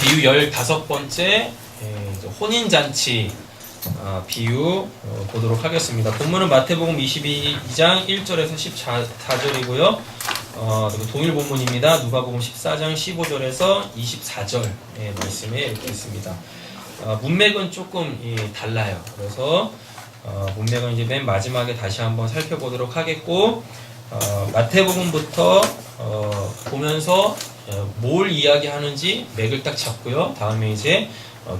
비유 15번째 혼인잔치 비유 보도록 하겠습니다. 본문은 마태복음 22장 1절에서 14절이고요. 그리고 동일 본문입니다. 누가복음 14장 15절에서 24절 말씀에 이렇게 있습니다. 문맥은 조금 달라요. 그래서 문맥은 이제 맨 마지막에 다시 한번 살펴보도록 하겠고, 마태복음부터 보면서 뭘 이야기하는지 맥을 딱 잡고요. 다음에 이제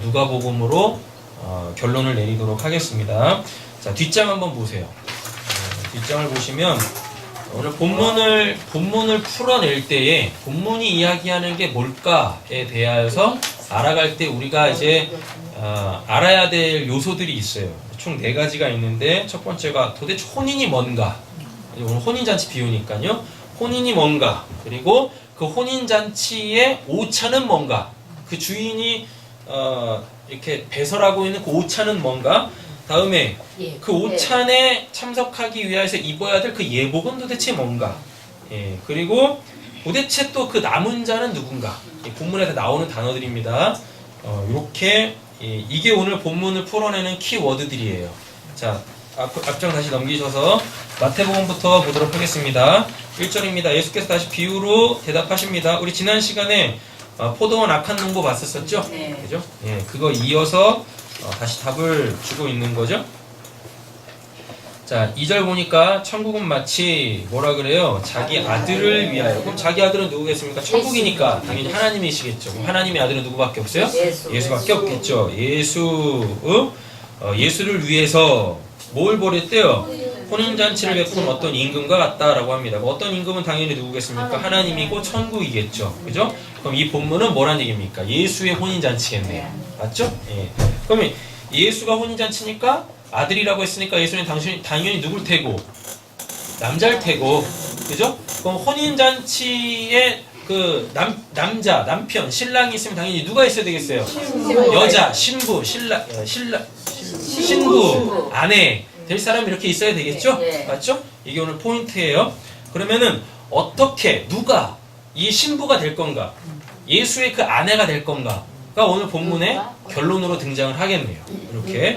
누가복음으로 결론을 내리도록 하겠습니다. 자, 뒷장 한번 보세요. 뒷장을 보시면 오늘 본문을 풀어낼 때에 본문이 이야기하는 게 뭘까에 대하여서 알아갈 때 우리가 이제 알아야 될 요소들이 있어요. 총 4가지가 있는데, 첫 번째가 도대체 혼인이 뭔가. 오늘 혼인잔치 비유니까요. 혼인이 뭔가, 그리고 그 혼인잔치의 오차는 뭔가, 그 주인이 이렇게 배설하고 있는 그 오차는 뭔가, 다음에 그 오찬에 참석하기 위해서 입어야 될 그 예복은 도대체 뭔가, 그리고 도대체 또 그 남은 자는 누군가. 본문에서 나오는 단어들입니다. 이렇게 이게 오늘 본문을 풀어내는 키워드들이에요. 자, 앞장 다시 넘기셔서 마태복음부터 보도록 하겠습니다. 1절입니다. 예수께서 다시 비유로 대답하십니다. 우리 지난 시간에 포도원 악한 농부 봤었었죠? 네. 그죠? 그거 이어서 다시 답을 주고 있는 거죠. 자, 2절 보니까 천국은 마치 뭐라 그래요? 자기 아들을 위하여. 그럼 자기 아들은 누구겠습니까? 천국이니까 당연히 하나님이시겠죠. 그럼 하나님의 아들은 누구밖에 없어요? 예수밖에 없겠죠. 예수를 위해서 뭘 벌였대요? 혼인잔치를 베푼 어떤 임금과 같다라고 합니다. 어떤 임금은 당연히 누구겠습니까? 하나님이고 천국이겠죠. 그죠? 그럼 이 본문은 뭐란 얘기입니까? 예수의 혼인잔치겠네요. 맞죠? 그러면 예수가 혼인잔치니까 아들이라고 했으니까 예수는 당연히 누굴 테고? 남자일 테고. 그죠? 그럼 혼인잔치에 그 남편, 신랑이 있으면 당연히 누가 있어야 되겠어요? 여자, 신부, 신부, 아내 될 사람이 이렇게 있어야 되겠죠? 맞죠? 이게 오늘 포인트예요. 그러면은 어떻게, 누가 이 신부가 될 건가? 예수의 그 아내가 될 건가가 오늘 본문의 결론으로 등장을 하겠네요. 이렇게.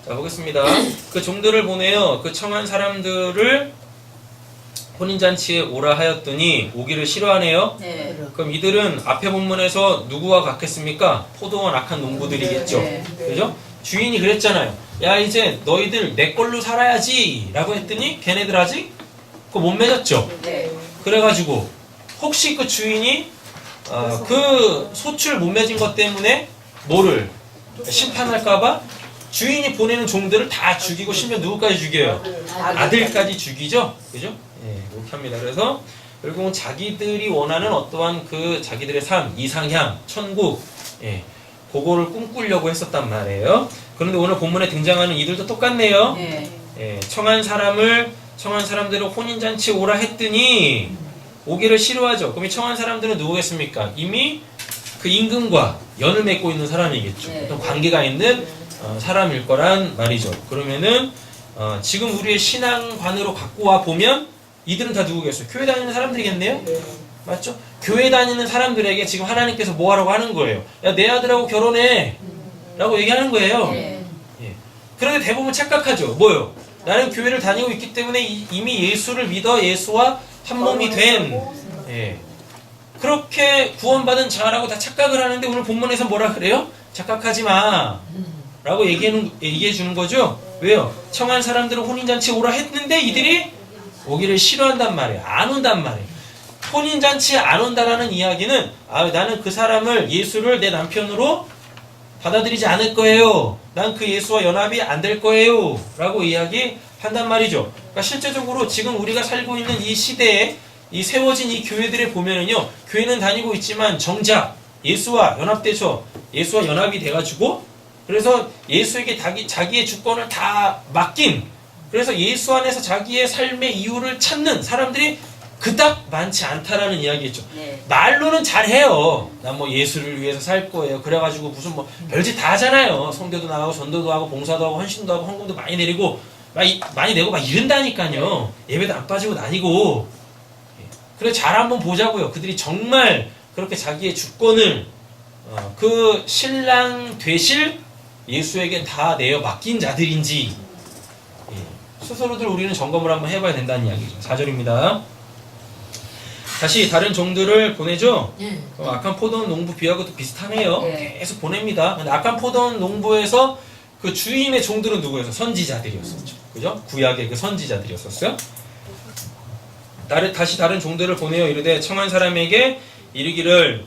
자, 보겠습니다. 그 종들을 보내요. 그 청한 사람들을 혼인잔치에 오라 하였더니 오기를 싫어하네요. 네. 그럼 이들은 앞에 본문에서 누구와 같겠습니까? 포도원 악한 농부들이겠죠. 그죠? 주인이 그랬잖아요. 야, 이제 너희들 내 걸로 살아야지 라고 했더니 걔네들 아직 그거 못 맺었죠. 그래가지고 혹시 그 주인이 그 소출 못 맺은 것 때문에 뭐를 심판할까봐 주인이 보내는 종들을 다 죽이고, 심지어 누구까지 죽여요? 아들까지 죽이죠? 그죠? 이렇게 합니다. 그래서 결국은 자기들이 원하는 어떠한 그 자기들의 삶, 이상향, 천국, 그거를 꿈꾸려고 했었단 말이에요. 그런데 오늘 본문에 등장하는 이들도 똑같네요. 청한 사람들을 혼인잔치에 오라 했더니 오기를 싫어하죠. 그럼 이 청한 사람들은 누구겠습니까? 이미 그 임금과 연을 맺고 있는 사람이겠죠. 어떤 관계가 있는 사람일 거란 말이죠. 그러면은 지금 우리의 신앙관으로 갖고 와 보면 이들은 다 누구겠어요? 교회 다니는 사람들이겠네요? 맞죠? 교회 다니는 사람들에게 지금 하나님께서 뭐 하라고 하는 거예요? 야, 내 아들하고 결혼해! 라고 얘기하는 거예요. 그런데 대부분 착각하죠. 뭐요? 나는 교회를 다니고 있기 때문에 이미 예수를 믿어 예수와 한 몸이 된, 그렇게 구원받은 자라고 다 착각을 하는데 오늘 본문에서 뭐라 그래요? 착각하지 마! 라고 얘기해 주는 거죠? 왜요? 청한 사람들은 혼인잔치에 오라 했는데 이들이 오기를 싫어한단 말이에요. 안 온단 말이에요. 혼인잔치에 안 온다라는 이야기는 나는 그 사람을, 예수를 내 남편으로 받아들이지 않을 거예요. 난 그 예수와 연합이 안 될 거예요. 라고 이야기한단 말이죠. 그러니까 실제적으로 지금 우리가 살고 있는 이 시대에 이 세워진 이 교회들을 보면은요, 교회는 다니고 있지만 정작 예수와 연합돼서 예수와 연합이 돼가지고, 그래서 예수에게 자기의 주권을 다 맡긴, 그래서 예수 안에서 자기의 삶의 이유를 찾는 사람들이 그닥 많지 않다라는 이야기겠죠. 말로는 잘해요. 난 뭐 예수를 위해서 살 거예요. 그래가지고 무슨 뭐 별짓 다 하잖아요. 성교도 나가고 전도도 하고 봉사도 하고 헌신도 하고 헌금도 많이 내리고 많이 내고 막 이른다니까요. 예배도 안 빠지고 다니고. 그래, 잘 한번 보자고요. 그들이 정말 그렇게 자기의 주권을 그 신랑 되실 예수에게 다 내어 맡긴 자들인지 스스로들 우리는 점검을 한번 해봐야 된다는 이야기죠. 4절입니다. 다시 다른 종들을 보내죠. 악한 포도원 농부 비하고도 비슷하네요. 계속 보냅니다. 근데 악한 포도원 농부에서 그 주임의 종들은 누구였어요? 선지자들이었었죠. 그죠? 구약의 그 선지자들이었었어요. 다시 다른 종들을 보내어 이르되 청한 사람에게 이르기를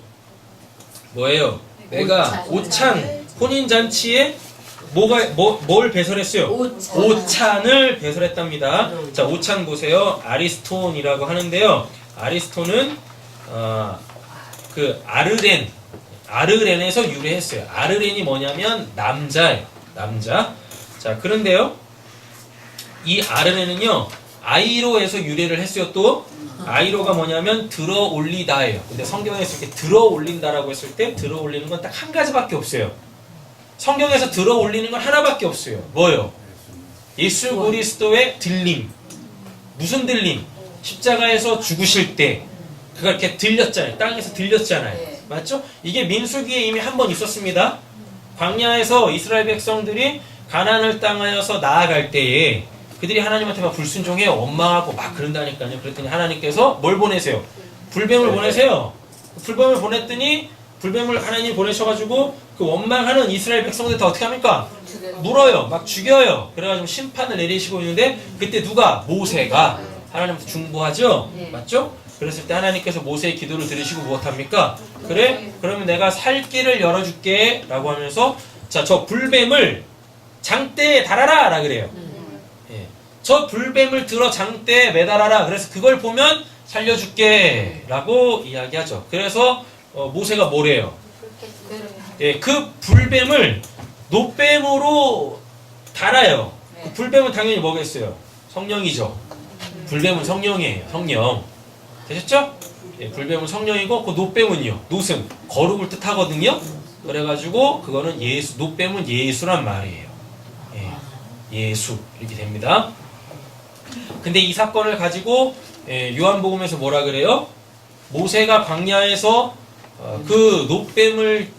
뭐예요? 내가 오찬 혼인잔치에 뭘 배설했어요? 오찬을 배설했답니다. 자, 오찬 보세요. 아리스톤이라고 하는데요. 아리스톤은 그 아르렌에서 유래했어요. 아르렌이 뭐냐면 남자예요. 남자. 자, 그런데요. 이 아르렌은요. 아이로에서 유래를 했어요. 또 아이로가 뭐냐면 들어 올리다예요. 근데 성경에서 이렇게 들어 올린다라고 했을 때 들어 올리는 건 딱 한 가지밖에 없어요. 성경에서 들어 올리는 건 하나밖에 없어요. 뭐요? 예수 그리스도의 들림. 무슨 들림? 십자가에서 죽으실 때 그가 이렇게 들렸잖아요. 땅에서 들렸잖아요. 맞죠? 이게 민수기에 이미 한 번 있었습니다. 광야에서 이스라엘 백성들이 가나안을 땅하여서 나아갈 때에 그들이 하나님한테 막 불순종해요. 원망하고 막 그런다니까요. 그랬더니 하나님께서 뭘 보내세요? 불뱀을 보내세요. 불뱀을 보냈더니 불뱀을 하나님 보내셔가지고 그 원망하는 이스라엘 백성들 다 어떻게 합니까? 물어요. 막 죽여요. 그래가지고 심판을 내리시고 있는데 그때 누가? 모세가 하나님한테 중보하죠? 맞죠? 그랬을 때 하나님께서 모세의 기도를 들으시고 무엇합니까? 그래? 그러면 내가 살 길을 열어줄게 라고 하면서 자, 저 불뱀을 장대에 달아라 라 그래요. 저 불뱀을 들어 장대에 매달아라. 그래서 그걸 보면 살려줄게 라고 이야기하죠. 그래서 모세가 뭐래요? 그 불뱀을 노뱀으로 달아요. 그 불뱀은 당연히 뭐겠어요? 성령이죠. 불뱀은 성령이에요. 성령. 되셨죠? 불뱀은 성령이고 그 노뱀은요. 노은 거룩을 뜻하거든요. 그래가지고 그거는 예수. 노뱀은 예수란 말이에요. 예수 이렇게 됩니다. 근데 이 사건을 가지고 요한복음에서 뭐라 그래요? 모세가 광야에서 그 노뱀을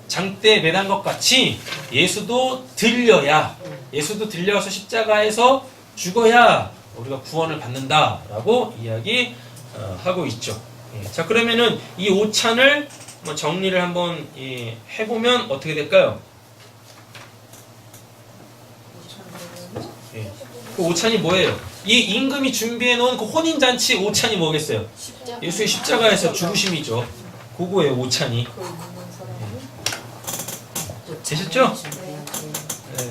장대에 매단 것 같이 예수도 들려서 십자가에서 죽어야 우리가 구원을 받는다라고 이야기하고 있죠. 자, 그러면은 이 오찬을 정리를 한번 해보면 어떻게 될까요? 그 오찬이 뭐예요? 이 임금이 준비해 놓은 그 혼인잔치 오찬이 뭐겠어요? 예수의 십자가에서 죽으심이죠. 그거예요, 오찬이. 되셨죠? 네.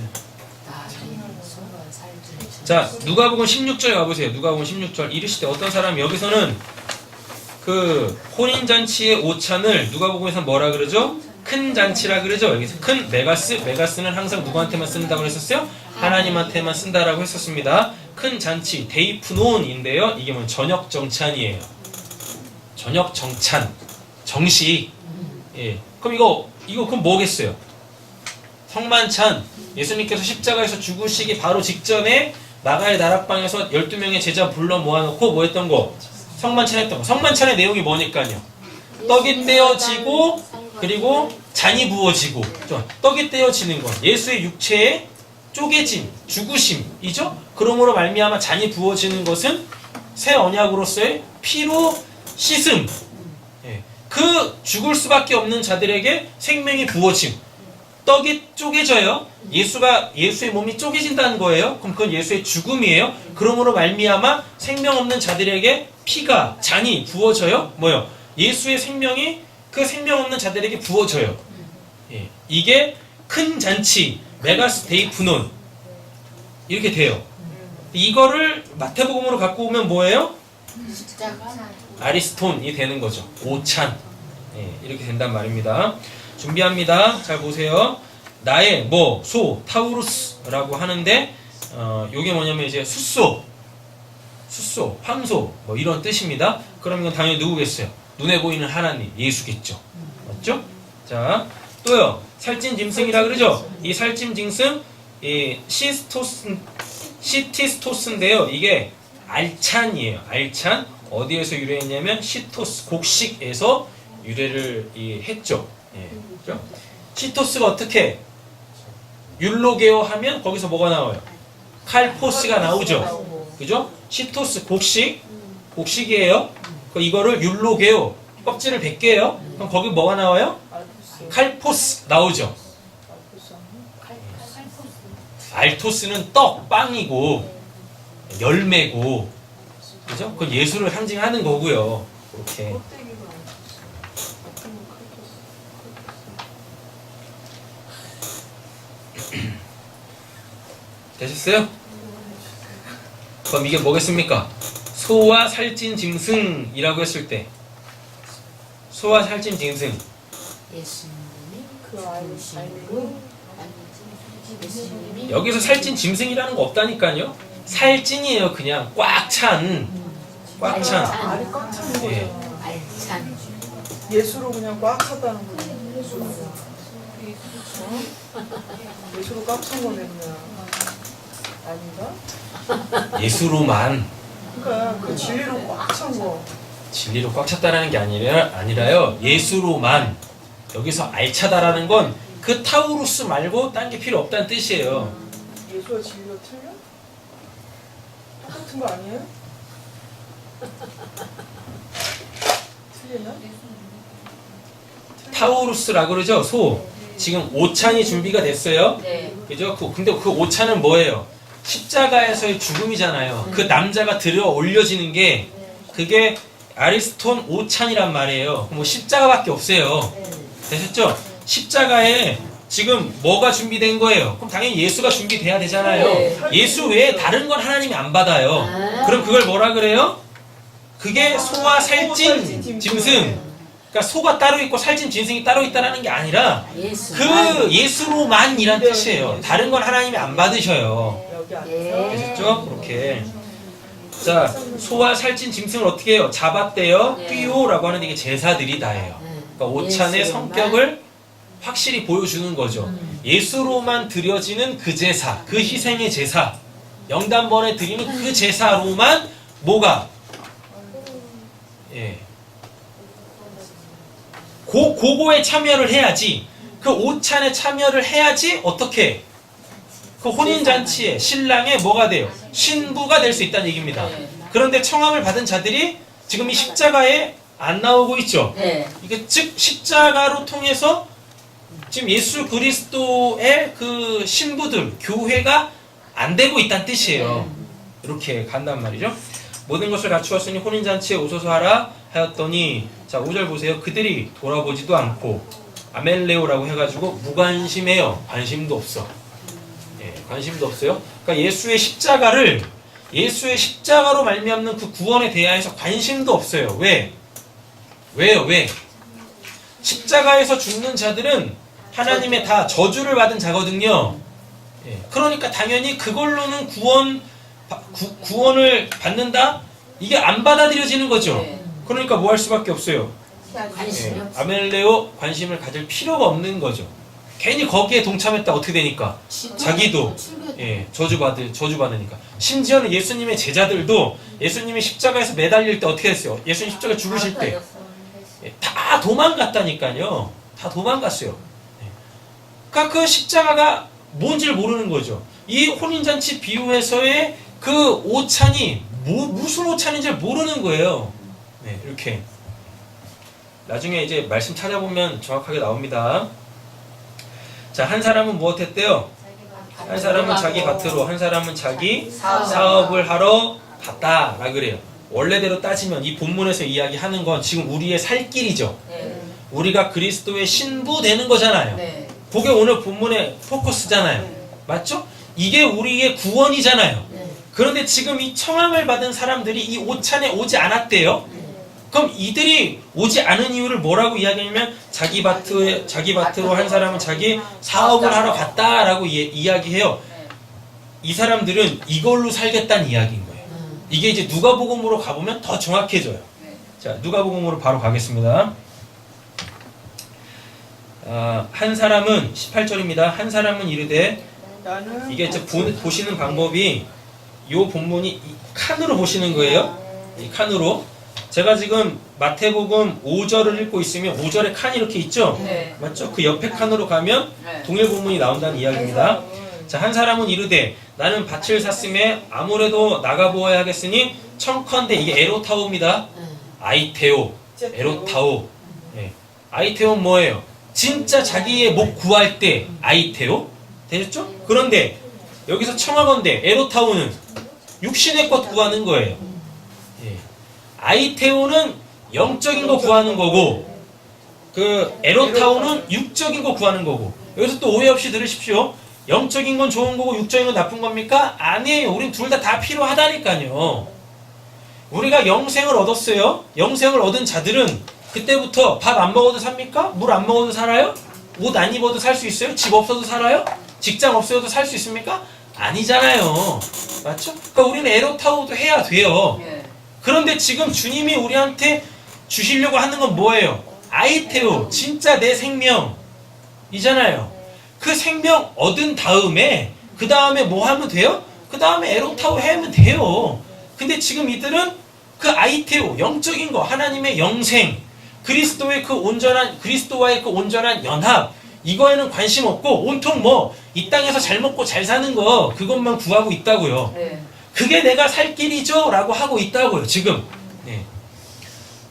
자, 누가복음 16절 가보세요. 누가복음 16절 이르시되 어떤 사람이 여기서는 그 혼인잔치의 오찬을 누가복음에서 뭐라 그러죠? 큰 잔치라 그러죠. 여기서 큰 메가스는 항상 누구한테만 쓴다고 했었어요? 하나님한테만 쓴다라고 했었습니다. 큰 잔치 데이프논인데요. 이게 뭐 저녁 정찬이에요. 저녁 정찬 정식. 그럼 이거 그럼 뭐겠어요? 성만찬. 예수님께서 십자가에서 죽으시기 바로 직전에 마가의 다락방에서 12명의 제자 불러 모아놓고 뭐 했던 거? 성만찬 했던 거. 성만찬의 내용이 뭐니까요? 떡이 떼어지고 그리고 잔이 부어지고. 떡이 떼어지는 것. 예수의 육체의 쪼개짐, 죽으심이죠? 그러므로 말미암아 잔이 부어지는 것은 새 언약으로서의 피로 씻음. 그 죽을 수밖에 없는 자들에게 생명이 부어짐. 떡이 쪼개져요. 예수의 몸이 쪼개진다는 거예요. 그럼 그건 예수의 죽음이에요. 그러므로 말미암아 생명 없는 자들에게 피가 잔이 부어져요. 뭐요? 예수의 생명이 그 생명 없는 자들에게 부어져요. 이게 큰 잔치 메가스 데이프논 이렇게 돼요. 이거를 마태복음으로 갖고 오면 뭐예요? 아리스톤이 되는 거죠. 오찬. 이렇게 된단 말입니다. 준비합니다. 잘 보세요. 나의 소 타우루스라고 하는데 요게 뭐냐면 이제 숫소, 황소 뭐 이런 뜻입니다. 그럼 이건 당연히 누구겠어요? 눈에 보이는 하나님, 예수겠죠. 맞죠? 자, 또요. 살찐 짐승이라 그러죠? 이 살찐 짐승 시티스토스인데요. 이게 알찬이에요. 알찬. 어디에서 유래했냐면 시토스 곡식에서 유래를 했죠. 예, 그죠? 시토스가 어떻게 율로게오 하면 거기서 뭐가 나와요? 칼포스가 나오죠. 그죠? 시토스 곡식이에요. 이거를 율로게오 껍질을 벗겨요. 그럼 거기 뭐가 나와요? 칼포스 나오죠. 알토스는 떡, 빵이고 열매고, 그죠? 그건 예수를 상징하는 거고요. 이렇게. 되셨어요? 그럼 이게 뭐겠습니까? 소와 살찐 짐승이라고 했을 때, 소와 살찐 짐승. 여기서 살찐 짐승이라는 거 없다니까요. 살찐이에요. 그냥 꽉 찬. 알이 꽉 찬 거죠. 예. 예수로 그냥 꽉 찼다는 거죠. 예수로. 예수로 꽉 찬 거겠냐? 아닌가? 예수로만. 그러니까 그 진리로 꽉 찬 거. 진리로 꽉 찼다라는 게 아니라요. 예수로만. 여기서 알차다라는 건 그 타우루스 말고 딴 게 필요 없다는 뜻이에요. 예수와 진리가 틀려? 똑같은 거 아니에요? 틀리나? 타우루스라 그러죠. 소. 지금 오찬이 준비가 됐어요. 네. 그죠? 근데 그 오찬은 뭐예요? 십자가에서의 죽음이잖아요. 그 남자가 들어 올려지는 게 그게 아리스톤 오찬이란 말이에요. 뭐 십자가밖에 없어요. 되셨죠? 십자가에 지금 뭐가 준비된 거예요? 그럼 당연히 예수가 준비돼야 되잖아요. 네. 예수 외에 다른 건 하나님이 안 받아요. 그럼 그걸 뭐라 그래요? 그게 소와 살찐 짐승. 그러니까 소가 따로 있고 살찐 짐승이 따로 있다는 게 아니라 그 예수로만이란 뜻이에요. 다른 건 하나님이 안 받으셔요. 여기 안에서. 되셨죠? 그렇게. 자, 소와 살찐 짐승을 어떻게 해요? 잡았대요. 삐오라고 하는데 이게 제사들이다예요. 그러니까 오찬의 성격을 확실히 보여주는 거죠. 예수로만 드려지는 그 제사, 그 희생의 제사, 영단번에 드리는 그 제사로만 뭐가? 예. 그거에 참여를 해야지. 그 오찬에 참여를 해야지 어떻게? 그 혼인잔치에 신랑의 뭐가 돼요? 신부가 될 수 있다는 얘기입니다. 그런데 청함을 받은 자들이 지금 이 십자가에 안 나오고 있죠. 이게 즉 십자가로 통해서 지금 예수 그리스도의 그 신부들, 교회가 안 되고 있다는 뜻이에요. 이렇게 간단 말이죠. 모든 것을 갖추었으니 혼인잔치에 오소서 하라 하였더니, 자 5절 보세요. 그들이 돌아보지도 않고, 아멜레오라고 해가지고 무관심해요. 관심도 없어. 예, 관심도 없어요. 그러니까 예수의 십자가로 말미암는 그 구원에 대하여서 관심도 없어요. 왜요? 십자가에서 죽는 자들은 하나님의 다 저주를 받은 자거든요. 예, 그러니까 당연히 그걸로는 구원을 받는다? 이게 안 받아들여지는 거죠. 그러니까 뭐 할 수밖에 없어요. 예, 아멜레오 관심을 가질 필요가 없는 거죠. 괜히 거기에 동참했다 어떻게 되니까? 자기도 저주받으니까. 심지어는 예수님의 제자들도 예수님이 십자가에서 매달릴 때 어떻게 했어요? 예수님 십자가 죽으실 때 다 도망갔다니까요. 다 도망갔어요. 그러니까 그 십자가가 뭔지를 모르는 거죠. 이 혼인잔치 비유에서의 그 오찬이 무슨 오찬인지 모르는 거예요. 네, 이렇게. 나중에 이제 말씀 찾아보면 정확하게 나옵니다. 자, 한 사람은 무엇했대요? 한 사람은 자기 밭으로, 한 사람은 자기 사업을 하러 갔다라 그래요. 원래대로 따지면 이 본문에서 이야기하는 건 지금 우리의 살 길이죠. 우리가 그리스도의 신부 되는 거잖아요. 그게 오늘 본문의 포커스잖아요. 맞죠? 이게 우리의 구원이잖아요. 그런데 지금 이 청함을 받은 사람들이 이 오찬에 오지 않았대요. 그럼 이들이 오지 않은 이유를 뭐라고 이야기하냐면 자기 밭으로 한 사람은 자기 사업을 하러 갔다라고 이야기해요. 이 사람들은 이걸로 살겠다는 이야기인 거예요. 이게 이제 누가복음으로 가보면 더 정확해져요. 자, 누가복음으로 바로 가겠습니다. 한 사람은 18절입니다. 한 사람은 이르되, 이게 이제 보시는 방법이 요 본문이 이 칸으로 보시는 거예요. 이 칸으로. 제가 지금 마태복음 5절을 읽고 있으면 5절에 칸이 이렇게 있죠? 네. 맞죠? 그 옆에 칸으로 가면 네. 동일 본문이 나온다는 이야기입니다. 자, 한 사람은 이르되 나는 밭을 샀음에 아무래도 나가보아야 하겠으니 청컨대 이게 에로타오입니다. 아이테오, 에로타오. 네. 아이테오는 뭐예요? 진짜 자기의 목 구할 때 아이테오? 되셨죠? 그런데 여기서 청하건대 에로타오는 육신의 것 구하는 거예요. 예. 아이테오는 영적인 거 구하는 거고 그 에로타오는 육적인 거 구하는 거고 여기서 또 오해 없이 들으십시오. 영적인 건 좋은 거고 육적인 건 나쁜 겁니까? 아니에요. 우린 둘 다 필요하다니까요. 우리가 영생을 얻었어요. 영생을 얻은 자들은 그때부터 밥 안 먹어도 삽니까? 물 안 먹어도 살아요? 옷 안 입어도 살 수 있어요? 집 없어도 살아요? 직장 없어도 살 수 있습니까? 아니잖아요. 맞죠? 그러니까 우리는 에로타오도 해야 돼요. 예. 그런데 지금 주님이 우리한테 주시려고 하는 건 뭐예요? 아이테오, 진짜 내 생명이잖아요. 그 생명 얻은 다음에 그 다음에 뭐 하면 돼요? 그 다음에 에로타오 하면 돼요. 근데 지금 이들은 그 아이테오, 영적인 거, 하나님의 영생, 그리스도와의 그 온전한 연합, 이거에는 관심 없고 온통 뭐 이 땅에서 잘 먹고 잘 사는 거 그것만 구하고 있다고요. 네. 그게 내가 살 길이죠? 라고 하고 있다고요, 지금. 네.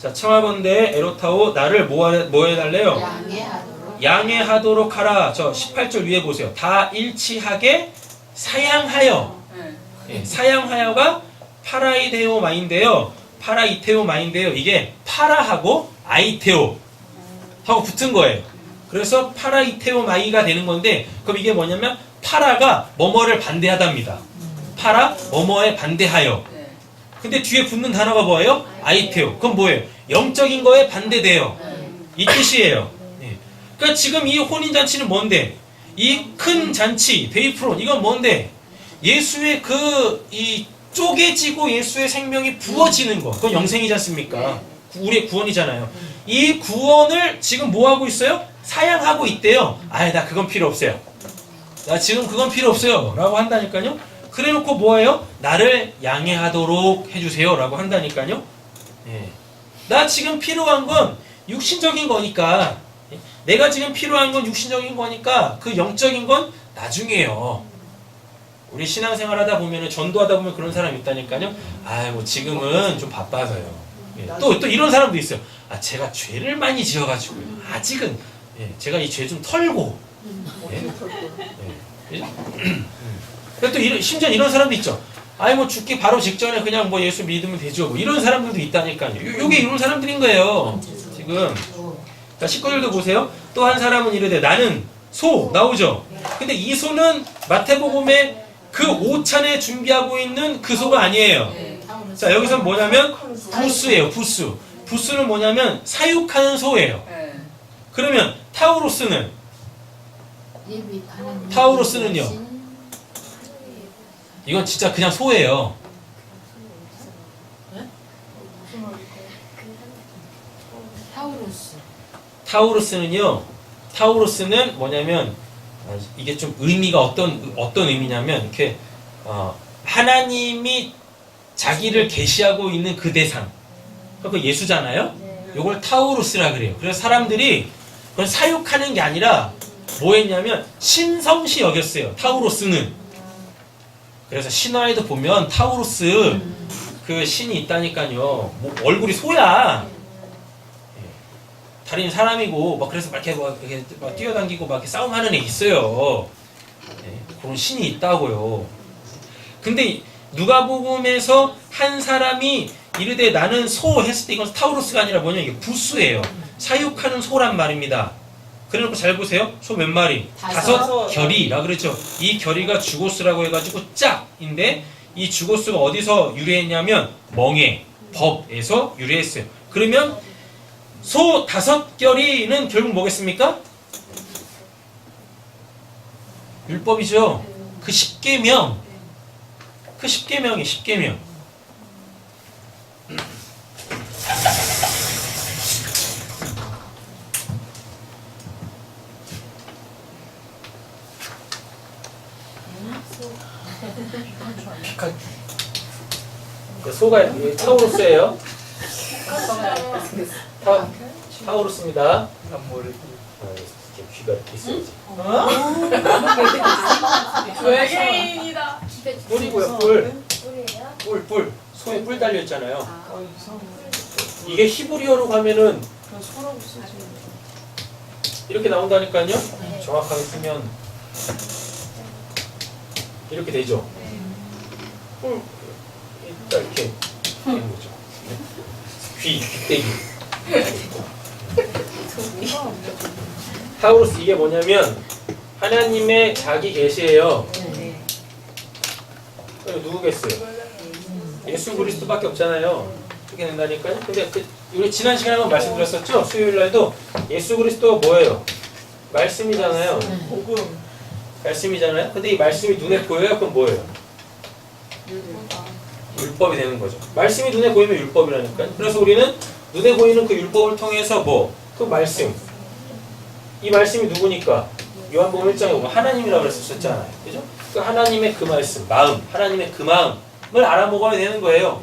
자, 청하건대 에로타오 나를 뭐 해달래요? 양해하도록 양해하도록 하라. 저 18절 위에 보세요. 다 일치하게 사양하여. 네. 예, 사양하여가 파라이데오 마인데요. 파라이테오 마인데요. 이게 파라하고 아이테오 하고 붙은 거예요. 그래서 파라이테오 마이가 되는 건데 그럼 이게 뭐냐면 파라가 뭐뭐를 반대하답니다. 파라 뭐뭐에 반대하여. 네. 근데 뒤에 붙는 단어가 뭐예요? 아이테오. 그럼 뭐예요? 영적인 거에 반대돼요. 이 뜻이에요. 예. 그러니까 지금 이 혼인잔치는 뭔데? 이 큰 잔치, 베이프론, 이건 뭔데? 예수의 이 쪼개지고 예수의 생명이 부어지는 거. 그건 영생이지 않습니까? 우리의 구원이잖아요. 이 구원을 지금 뭐 하고 있어요? 사양하고 있대요. 아이, 나 그건 필요 없어요. 나 지금 그건 필요 없어요. 라고 한다니까요. 그래 놓고 뭐예요? 나를 양해하도록 해주세요. 라고 한다니까요. 예. 나 지금 필요한 건 육신적인 거니까. 내가 지금 필요한 건 육신적인 거니까 그 영적인 건 나중에요. 우리 신앙생활 하다 보면은 전도하다 보면 그런 사람이 있다니까요. 아, 뭐 지금은 좀 바빠서요. 예. 또 이런 사람도 있어요. 아, 제가 죄를 많이 지어가지고요. 아직은 제가 이 죄 좀 털고. 예. 또 심지어 이런 사람도 있죠. 아니 뭐 죽기 바로 직전에 그냥 뭐 예수 믿으면 되죠. 뭐 이런 사람들도 있다니까요. 요게 이런 사람들인 거예요. 지금. 자, 19절도 보세요. 또 한 사람은 이르되 나는 소 나오죠. 근데 이 소는 마태복음에 그 오찬에 준비하고 있는 그 소가 아니에요. 자, 여기서 뭐냐면 부스예요. 부스는 뭐냐면 사육하는 소예요. 네. 그러면 타우로스는요. 이건 진짜 그냥 소예요. 타우로스는 뭐냐면 이게 좀 의미가 어떤 의미냐면 이렇게 하나님이 자기를 계시하고 있는 그 대상. 그 예수잖아요. 이걸 타우로스라 그래요. 그래서 사람들이 그걸 사육하는 게 아니라 뭐 했냐면 신성시 여겼어요. 타우로스는. 그래서 신화에도 보면 타우로스 그 신이 있다니까요. 뭐 얼굴이 소야. 다리는 사람이고 막 그래서 막 이렇게 막 뛰어다니고 막 이렇게 싸움하는 애 있어요. 그런 신이 있다고요. 근데 누가복음에서 한 사람이 이르되 나는 소 했을 때 이건 타우로스가 아니라 뭐냐 이게 부스예요. 사육하는 소란 말입니다. 그래놓고 잘 보세요. 소 몇 마리? 5 결이라 그랬죠. 이 결이가 주고스라고 해가지고 짝인데 이 주고스가 어디서 유래했냐면 멍에 법에서 유래했어요. 그러면 소 5결이는 결국 뭐겠습니까? 율법이죠. 그 10계명. 그 10계명이 10계명. 피카츄. 그 소가 타우로스예요. 타우루스입니다. 귀가 이렇게 있어야지. 외계인이다. 뿔이고요, 뿔. 뿔. 소에 뿔 달려 있잖아요. 이상해. 이게 히브리어로 가면은 그냥 소라고 쓰지. 이렇게 나온다니까요. 정확하게 쓰면 이렇게 되죠. 뿔 이렇게 되는 거죠. 귀때기. 타우루스 이게 뭐냐면 하나님의 자기 계시예요. 누구겠어요? 예수 그리스도밖에 없잖아요. 그렇게 된다니까요. 근데 우리 지난 시간에 한번 말씀드렸었죠? 수요일 날도 예수 그리스도가 뭐예요? 말씀이잖아요. 복음. 말씀이잖아요. 근데 이 말씀이 눈에 보여요? 그럼 뭐예요? 율법이 되는 거죠. 말씀이 눈에 보이면 율법이라니까요. 그래서 우리는 눈에 보이는 그 율법을 통해서 그 말씀. 이 말씀이 누구니까? 요한복음 1장에 보면 하나님이라고 그랬었잖아요. 그죠? 그 하나님의 그 말씀, 마음, 하나님의 그 마음을 알아먹어야 되는 거예요.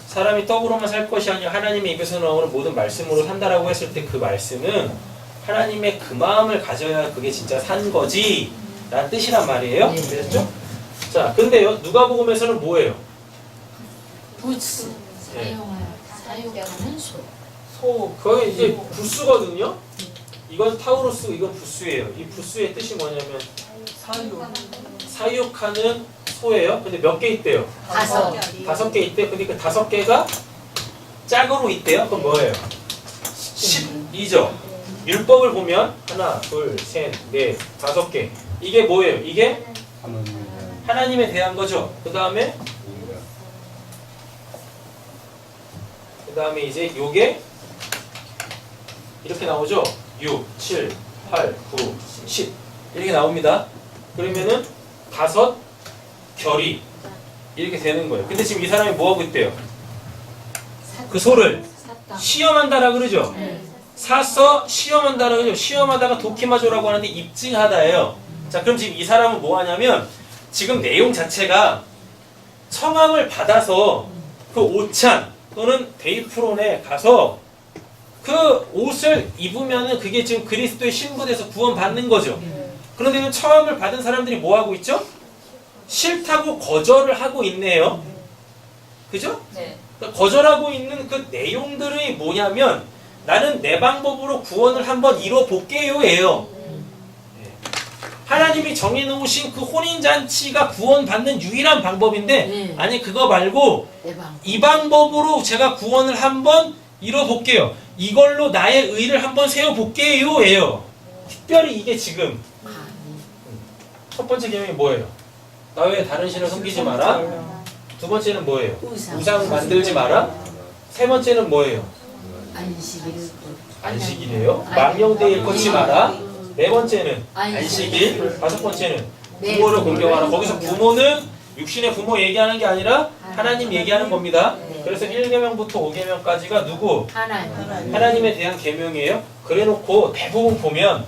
사람이 떡으로만 살 것이 아니라 하나님의 입에서 나오는 모든 말씀으로 산다라고 했을 때 그 말씀은 하나님의 그 마음을 가져야 그게 진짜 산 거지 라는 뜻이란 말이에요. 그랬죠? 자, 근데요, 누가복음에서는 뭐예요? 부스 사용하는 소. 거기 이제 부스거든요. 이건 타우루스, 이건 부스예요. 이 부스의 뜻이 뭐냐면 사육하는 소예요. 근데 몇 개 있대요? 5개 있대요. 근데 그 5개가 짝으로 있대요. 그럼 뭐예요? 12죠. 율법을 보면 하나, 둘, 셋, 넷, 5개. 이게 뭐예요? 이게 하나님에 대한 거죠. 그 다음에 이제 요게 이렇게 나오죠. 6, 7, 8, 9, 10 이렇게 나옵니다. 그러면은 5 결이 이렇게 되는 거예요. 근데 지금 이 사람이 뭐하고 있대요? 그 소를 시험한다라 그러죠. 사서 시험한다라 그러죠. 시험하다가 도키마조라고 하는데 입증하다예요. 자, 그럼 지금 이 사람은 뭐 하냐면 지금 내용 자체가 청함을 받아서 그 오찬 또는 데이프론에 가서 그 옷을 입으면은 그게 지금 그리스도의 신부돼서 구원받는 거죠. 그런데 그 청함을 받은 사람들이 뭐 하고 있죠? 싫다고 거절을 하고 있네요. 그죠? 그러니까 거절하고 있는 그 내용들이 뭐냐면 나는 내 방법으로 구원을 한번 이뤄볼게요예요. 하나님이 정해놓으신 그 혼인잔치가 구원받는 유일한 방법인데 아니 그거 말고 이 방법으로 제가 구원을 한번 이뤄볼게요. 이걸로 나의 의를 한번 세워볼게요예요. 특별히 이게 지금 첫 번째 계명이 뭐예요? 나 외에 다른 신을 섬기지 마라. 두 번째는 뭐예요? 우상 만들지 마라. 세 번째는 뭐예요? 안식일이에요. 망령되이 걷지 마라. 네 번째는 안식일. 5번째는 부모를 공경하라. 거기서 부모는 육신의 부모 얘기하는 게 아니라 하나님 얘기하는 겁니다. 그래서 1계명부터 5계명까지가 누구? 하나님에 대한 계명이에요. 그래놓고 대부분 보면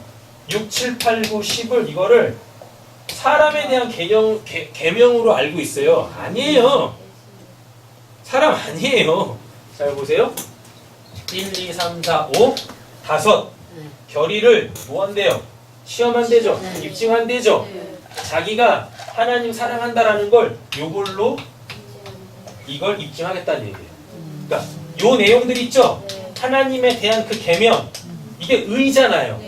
6, 7, 8, 9, 10을 이거를 사람에 대한 계명으로 알고 있어요. 아니에요. 사람 아니에요. 잘 보세요. 1, 2, 3, 4, 5, 5 결의를 뭐 한대요? 시험한대죠. 입증한대죠. 자기가 하나님 사랑한다라는 걸 요걸로 이걸 입증하겠다는 얘기예요. 그러니까 요 내용들 있죠? 하나님에 대한 그 계명 이게 의잖아요.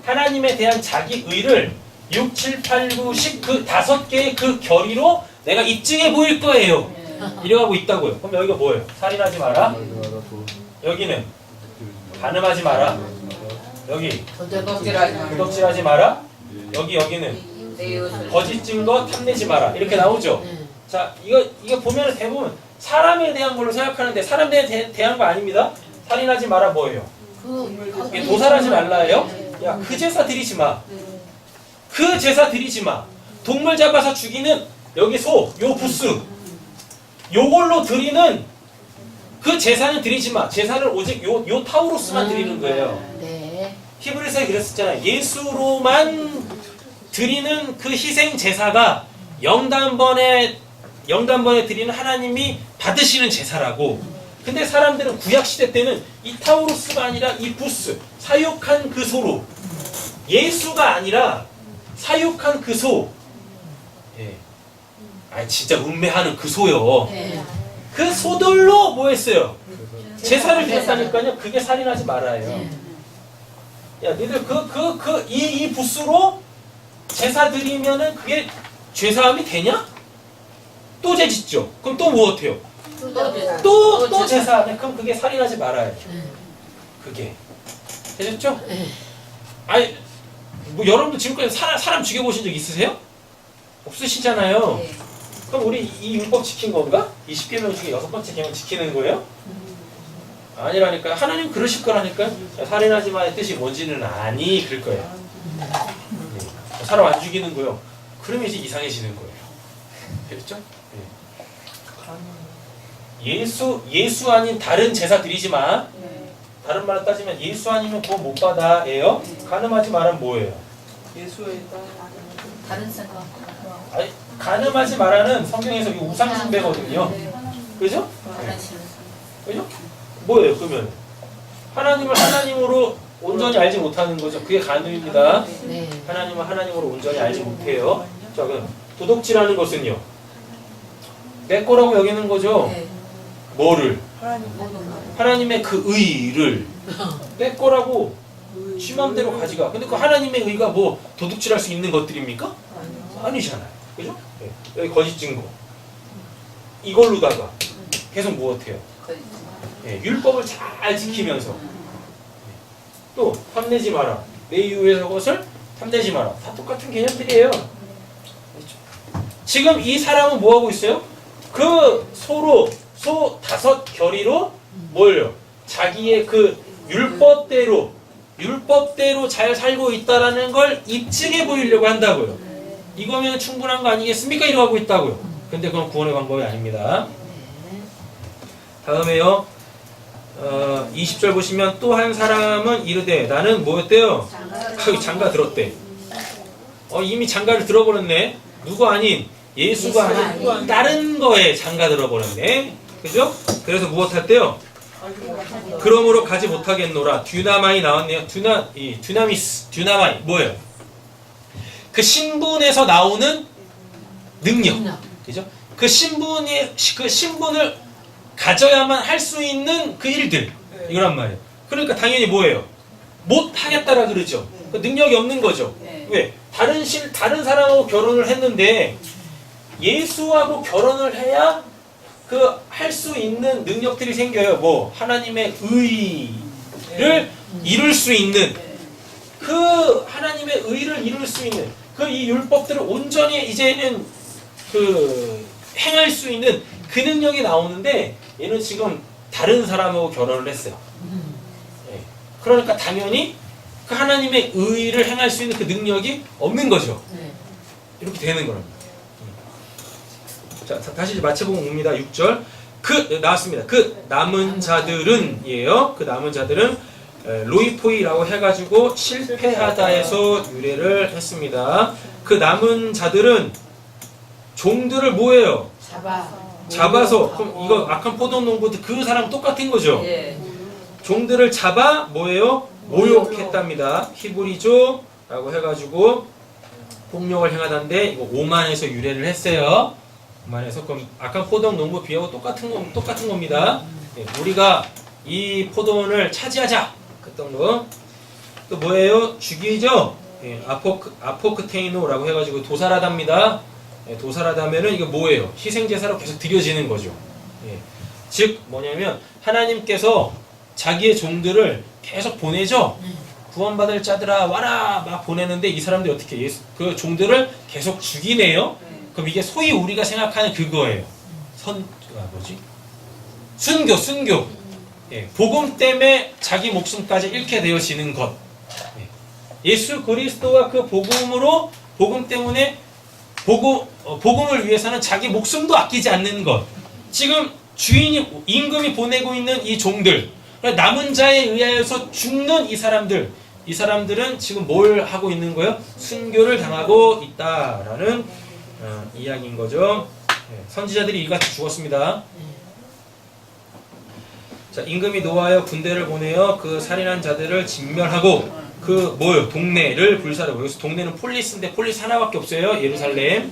하나님에 대한 자기 의를 6, 7, 8, 9, 10 그 5개의 그 결의로 내가 입증해 보일 거예요. 이래가고 있다고요. 그럼 여기가 뭐예요? 살인하지 마라. 여기는 간음하지 마라. 여기 도둑질하지 마라. 여기는 거짓 증거 탐내지 마라. 이렇게 나오죠. 자, 이거 보면 대부분 사람에 대한 걸로 생각하는데 사람에 대한 거 아닙니다. 살인하지 마라 뭐예요? 이게 도살하지 말라예요. 야, 그 제사 드리지 마. 그 제사 드리지 마. 동물 잡아서 죽이는 여기 소, 요 부스 요걸로 드리는 그 제사는 드리지 마. 제사는 오직 요 타우로스만 드리는 거예요. 히브리서에 그랬었잖아요. 예수로만 드리는 그 희생 제사가 영단번에 드리는 하나님이 받으시는 제사라고. 근데 사람들은 구약 시대 때는 이 타우로스가 아니라 이 부스, 사육한 그 소로, 예수가 아니라 사육한 그 소, 예, 아 진짜 음매하는 그 소요. 네. 그 소들로 뭐 했어요? 제사를 드렸다니까요. 그게 살인하지 말아요. 네. 야, 니들 이 부스로 제사 드리면은 그게 죄사함이 되냐? 또 죄짓죠. 그럼 또 뭐 어때요? 또 제사하네. 그럼 그게 살인하지 말아요. 그게 되셨죠? 네. 아니 뭐 여러분도 지금까지 사람 죽여보신 적 있으세요? 없으시잖아요. 네. 그럼 우리 이 율법 지킨 건가? 이 10계명 중에 6번째 계명 지키는 거예요? 아니라니까. 하나님 그러실 거라니까. 살인하지 마의 뜻이 뭔지는 아니 그럴 거예요. 네. 사람 안 죽이는 거요. 그러면 이제 이상해지는 거예요. 됐죠? 네. 예수 아닌 다른 제사 드리지 마. 다른 말로 따지면 예수 아니면 구원 못 받아예요. 간음하지 말은 뭐예요? 예수의 딸. 다른 생각. 아니, 간음하지 말라는 성경에서 이 우상 숭배거든요. 그죠? 다른 신앙. 그죠? 뭐예요? 그러면 하나님을 하나님으로 온전히 알지 못하는 거죠. 그게 간음입니다. 네. 하나님을 하나님으로 온전히 알지 못해요. 자, 그럼 도덕질하는 것은요. 내 거라고 여기는 거죠. 네. 뭐를? 하나님 하나님의 그 의를 내 거라고 지 맘대로 가져가. 근데 그 하나님의 의가 뭐 도둑질할 수 있는 것들입니까? 아니잖아요. 그죠? 네. 여기 거짓 증거. 이걸로다가 계속 무엇해요? 네. 율법을 잘 지키면서 또 탐내지 마라. 내 이웃의 것을 탐내지 마라. 다 똑같은 개념들이에요. 지금 이 사람은 뭐 하고 있어요? 그 소 5 결의로 뭘요? 자기의 그 율법대로 잘 살고 있다라는 걸 입증해 보이려고 한다고요. 이거면 충분한 거 아니겠습니까? 이러고 하고 있다고요. 근데 그건 구원의 방법이 아닙니다. 다음에요. 20절 보시면 또 한 사람은 이르되 나는 뭐였대요? 장가 들었대. 이미 장가를 들어버렸네. 누구 아닌 예수가 아닌 다른 거에 장가 들어버렸네. 그죠? 그래서 무엇할때요? 그러므로 가지 못하겠노라. 듀나마이 나왔네요. 듀나마이 뭐예요? 그 신분에서 나오는 능력. 그죠? 그 신분을 가져야만 할 수 있는 그 일들. 이거란 말이에요. 그러니까 당연히 뭐예요? 못 하겠다라 그러죠. 그 능력이 없는 거죠. 왜? 다른 사람하고 결혼을 했는데 예수하고 결혼을 해야 그 할 수 있는 능력들이 생겨요. 뭐 하나님의 의를 이룰 수 있는 그 하나님의 의를 이룰 수 있는 그 이 율법들을 온전히 이제는 그 행할 수 있는 그 능력이 나오는데 얘는 지금 다른 사람하고 결혼을 했어요. 네. 그러니까 당연히 그 하나님의 의를 행할 수 있는 그 능력이 없는 거죠. 이렇게 되는 겁니다. 자, 다시 이제 마태복음 옵니다. 6절. 나왔습니다. 그 남은 자들은 이에요. 그 남은 자들은 로이포이라고 해가지고 실패하다에서 유래를 했습니다. 그 남은 자들은 종들을 뭐예요? 잡아서. 그럼 이거 악한 포도농부도 그 사람 똑같은 거죠. 종들을 잡아 뭐예요? 모욕했답니다. 히브리조라고 해가지고 폭력을 행하던데 이거 오만에서 유래를 했어요. 오만에서. 그럼 악한 포도농부 비하고 똑같은 겁니다. 네, 우리가 이 포도원을 차지하자. 그랬던 거. 또 뭐예요? 죽이죠. 네, 아포크테이노라고 해가지고 도살하답니다. 네, 도살하다면은 이거 뭐예요? 희생제사로 계속 드려지는 거죠. 네, 즉 뭐냐면 하나님께서 자기의 종들을 계속 보내죠. 구원받을 자들아 와라 막 보내는데 이 사람들이 어떻게 그 종들을 계속 죽이네요. 그럼 이게 소위 우리가 생각하는 그거예요. 순교. 예, 복음 때문에 자기 목숨까지 잃게 되어지는 것. 예, 예수 그리스도와 그 복음 때문에 복음을 위해서는 자기 목숨도 아끼지 않는 것. 지금 임금이 보내고 있는 이 종들, 남은 자에 의하여서 죽는 이 사람들은 지금 뭘 하고 있는 거예요? 순교를 당하고 있다라는 이야기인 거죠. 네, 선지자들이 이같이 죽었습니다. 자, 임금이 노하여 군대를 보내어 그 살인한 자들을 진멸하고 그 뭐요? 동네를 불사르고. 여기서 동네는 폴리스인데 폴리스 하나밖에 없어요. 예루살렘밖에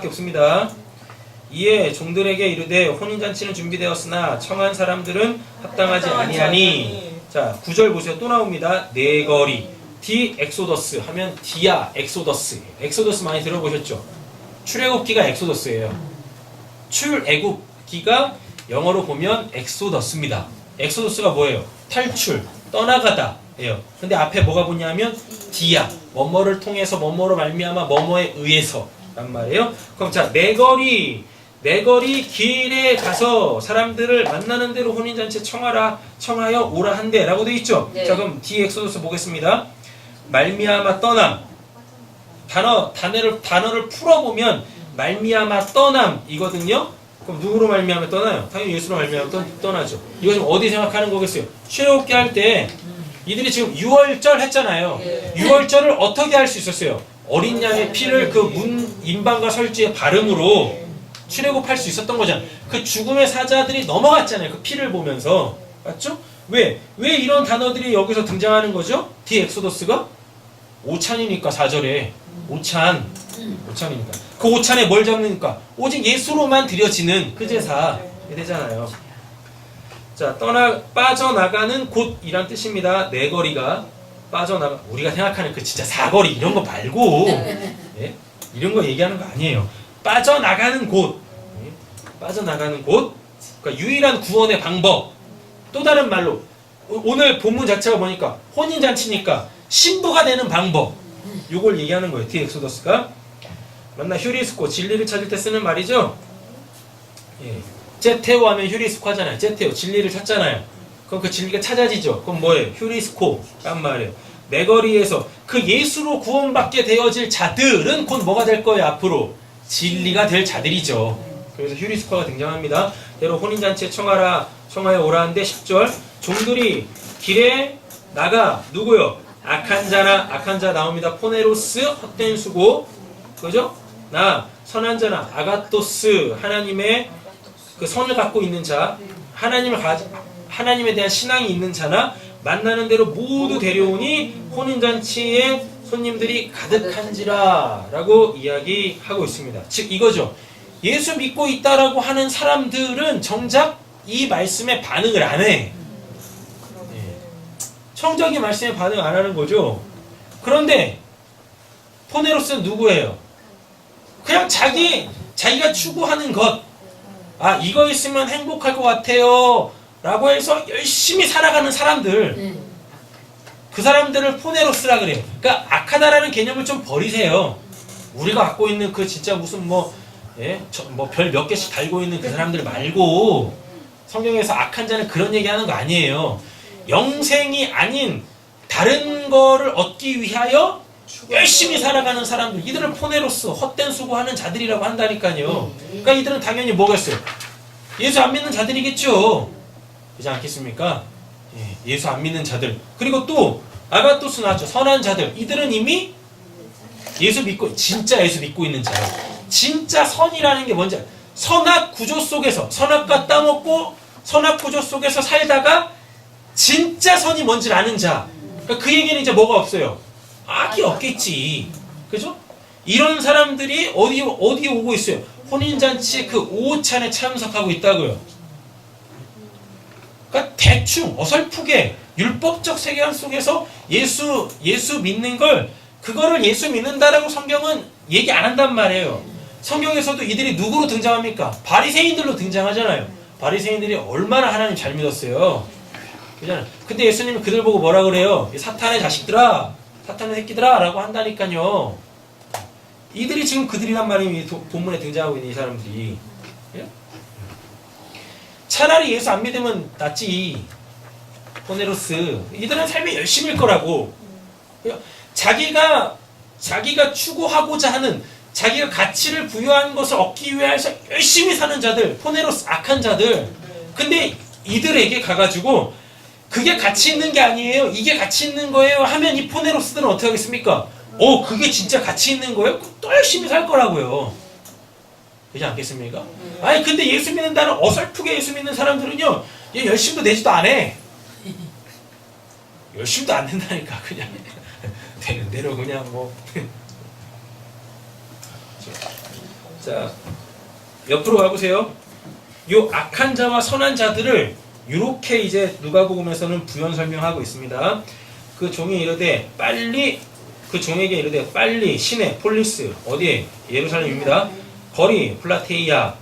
없습니다. 이에 종들에게 이르되 혼인잔치는 준비되었으나 청한 사람들은 합당하지 아니하니. 자, 9절 보세요. 또 나옵니다. 네 거리. 디 엑소더스 하면 디아 엑소더스. 엑소더스 많이 들어보셨죠? 출애굽기가 엑소더스예요. 출애굽기가 영어로 보면 엑소더스입니다. 엑소더스가 뭐예요? 탈출, 떠나가다 예요. 근데 앞에 뭐가 붙냐면 디아, 뭐뭐를 통해서 뭐뭐로 말미암아 뭐뭐에 의해서 란 말이에요. 그럼 자, 네 거리 길에 가서 사람들을 만나는 대로 혼인잔치 청하여 오라 한대 라고 되어 있죠. 네. 자, 그럼 디 엑소더스 보겠습니다. 말미암아 떠남. 단어를 풀어보면 말미암아 떠남이거든요. 그럼 누구로 말미암아 떠나요? 당연히 예수로 말미암아 떠나죠. 이거 지금 어디 생각하는 거겠어요? 출애굽기 할 때 이들이 지금 유월절 했잖아요. 유월절을 어떻게 할 수 있었어요? 어린 양의 피를 그 문 임방과 설주에 바름으로 출애굽할 수 있었던 거잖아요. 그 죽음의 사자들이 넘어갔잖아요. 그 피를 보면서. 맞죠? 왜 이런 단어들이 여기서 등장하는 거죠? 디 엑소더스가? 오찬이니까 4절에 오찬이니까 그 오찬에 뭘 잡으니까 오직 예수로만 드려지는 그 제사 되잖아요. 자, 빠져나가는 곳이란 뜻입니다. 네 거리가 빠져나가. 우리가 생각하는 그 진짜 사거리 이런 거 말고 예? 이런 거 얘기하는 거 아니에요. 빠져나가는 곳. 예? 빠져나가는 곳. 그러니까 유일한 구원의 방법. 또 다른 말로 오늘 본문 자체가 뭐니까 혼인잔치니까 신부가 되는 방법. 요걸 얘기하는 거예요. 디 엑소더스가. 맞나? 휴리스코, 진리를 찾을 때 쓰는 말이죠. 예. 제테오 하면 휴리스코 하잖아요. 제테오, 진리를 찾잖아요. 그럼 그 진리가 찾아지죠. 그럼 뭐예요? 휴리스코란 말이에요. 내 거리에서 그 예수로 구원받게 되어질 자들은 곧 뭐가 될 거예요? 앞으로 진리가 될 자들이죠. 그래서 휴리스코가 등장합니다. 대로 혼인잔치에 청하여 오라 한데 10절 종들이 길에 나가 누구요? 악한 자 나옵니다. 포네로스 헛된 수고 그죠? 선한 자나 아가토스 하나님의 그 선을 갖고 있는 자 하나님에 대한 신앙이 있는 자나 만나는 대로 모두 데려오니 혼인잔치에 손님들이 가득한지라 라고 이야기하고 있습니다. 즉 이거죠. 예수 믿고 있다라고 하는 사람들은 정작 이 말씀에 반응을 안 해. 청정이 말씀에 반응 안 하는 거죠. 그런데 포네로스는 누구예요? 그냥 자기가 추구하는 것. 이거 있으면 행복할 것 같아요. 라고 해서 열심히 살아가는 사람들. 그 사람들을 포네로스라 그래요. 그러니까 악하다라는 개념을 좀 버리세요. 우리가 갖고 있는 그 진짜 무슨 별 몇 개씩 달고 있는 그 사람들 말고 성경에서 악한 자는 그런 얘기하는 거 아니에요. 영생이 아닌 다른 거를 얻기 위하여 열심히 살아가는 사람들, 이들을 포네로스, 헛된 수고하는 자들이라고 한다니까요. 그러니까 이들은 당연히 뭐겠어요? 예수 안 믿는 자들이겠죠. 그렇지 않겠습니까? 예수 안 믿는 자들. 그리고 또 아가토스 나왔죠. 선한 자들. 이들은 이미 진짜 예수 믿고 있는 자예요. 진짜 선이라는 게 뭔지 알아요. 선악 구조 속에서 선악과 따먹고 선악 구조 속에서 살다가 진짜 선이 뭔지 아는 자. 그러니까 그 얘기는 이제 뭐가 없어요. 악이 없겠지. 그죠? 이런 사람들이 어디에 오고 있어요? 혼인잔치 그 오찬에 참석하고 있다고요. 그러니까 대충 어설프게 율법적 세계관 속에서 예수 믿는 그거를 예수 믿는다라고 성경은 얘기 안 한단 말이에요. 성경에서도 이들이 누구로 등장합니까? 바리새인들로 등장하잖아요. 바리새인들이 얼마나 하나님 잘 믿었어요. 그잖아요. 근데 예수님은 그들 보고 뭐라 그래요? 사탄의 자식들아, 사탄의 새끼들아 라고 한다니까요. 이들이 지금 그들이란 말이 본문에 등장하고 있는 이 사람들이. 예? 차라리 예수 안 믿으면 낫지. 포네로스. 이들은 삶이 열심일 거라고. 자기가 추구하고자 하는 자기가 가치를 부여한 것을 얻기 위해서 열심히 사는 자들, 포네로스, 악한 자들. 근데 이들에게 가가지고 그게 가치 있는 게 아니에요. 이게 가치 있는 거예요. 하면 이 포네로스들은 어떻게 하겠습니까? 그게 진짜 가치 있는 거예요? 또 열심히 살 거라고요. 그렇지 않겠습니까? 근데 예수 믿는다는 어설프게 예수 믿는 사람들은요, 얘 열심도 내지도 안 해. 열심도 안 낸다니까. 그냥 되는 대로 그냥 뭐. 자, 옆으로 가보세요. 요 악한 자와 선한 자들을 이렇게 이제 누가복음에서는 부연 설명하고 있습니다. 그 종이 이르되 빨리 그 종에게 이르되 빨리 시내 폴리스 어디에 예루살렘입니다. 거리 플라테이아.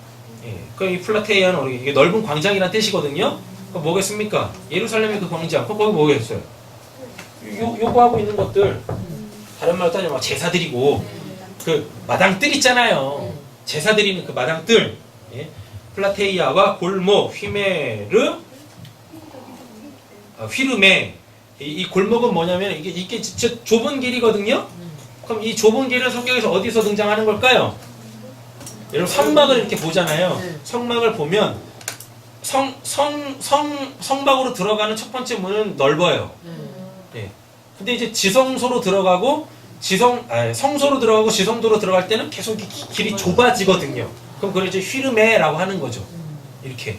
예, 그 플라테이아는 어디 이게 넓은 광장이라는 뜻이거든요. 그 뭐겠습니까? 예루살렘의 그 광장. 거기 뭐겠어요? 요거 하고 있는 것들 다른 말로 따지면 제사드리고 그 마당들 있잖아요. 제사드리는 그 마당들. 예. 플라테이아와 골목 휘르메 이 골목은 뭐냐면 이게 진짜 좁은 길이거든요. 그럼 이 좁은 길은 성경에서 어디서 등장하는 걸까요? 여러분 성막을 이렇게 보잖아요. 성막을 보면 성막으로 들어가는 첫 번째 문은 넓어요. 예. 근데 이제 지성소로 들어가고 성소로 들어가고 지성도로 들어갈 때는 계속 길이 좁아지거든요. 그럼 그걸 이제 휘르메라고 하는 거죠. 이렇게.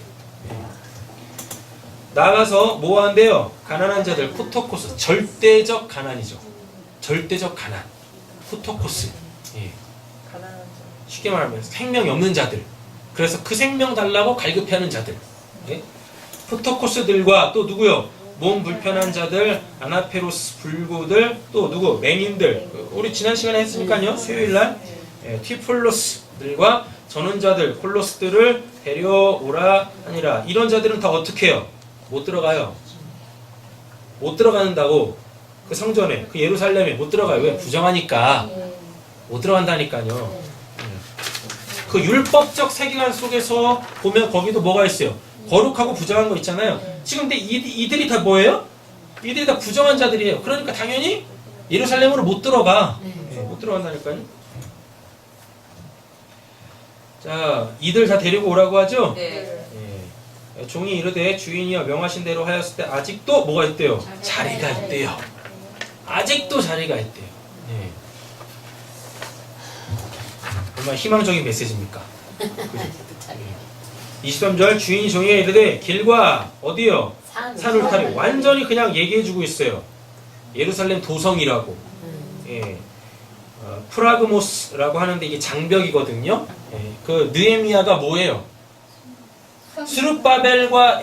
나가서 뭐 한대요? 가난한 자들, 푸토코스. 절대적 가난이죠. 절대적 가난. 푸토코스. 예. 쉽게 말하면 생명이 없는 자들. 그래서 그 생명 달라고 갈급해하는 자들. 예? 푸토코스들과 또 누구요? 몸 불편한 자들, 아나페로스 불구들, 또 누구? 맹인들. 우리 지난 시간에 했으니까요. 수요일날 예, 티플로스들과 전원자들, 콜로스들을 데려오라 하니라. 이런 자들은 다 어떻게 해요? 못 들어가요. 못 들어간다고. 그 성전에, 그 예루살렘에 못 들어가요. 왜? 부정하니까. 못 들어간다니까요. 그 율법적 세계관 속에서 보면 거기도 뭐가 있어요? 거룩하고 부정한 거 있잖아요. 지금 근데 이들이 다 뭐예요? 이들이 다 부정한 자들이에요. 그러니까 당연히 예루살렘으로 못 들어가. 네, 못 들어간다니까요. 자, 이들 다 데리고 오라고 하죠? 네. 예. 종이 이르되 주인이여 명하신 대로 하였을 때 아직도 뭐가 있대요? 자리가 있대요. 아직도 자리가 있대요. 예. 얼마나 희망적인 메시지입니까? 그죠? 23절 주인이 종에게 이르되 길과 어디요? 산 울타리. 완전히 그냥 얘기해주고 있어요. 예루살렘 도성이라고. 예. 프라그모스라고 하는데 이게 장벽이거든요. 예. 그 느헤미야가 뭐예요? 스룹바벨과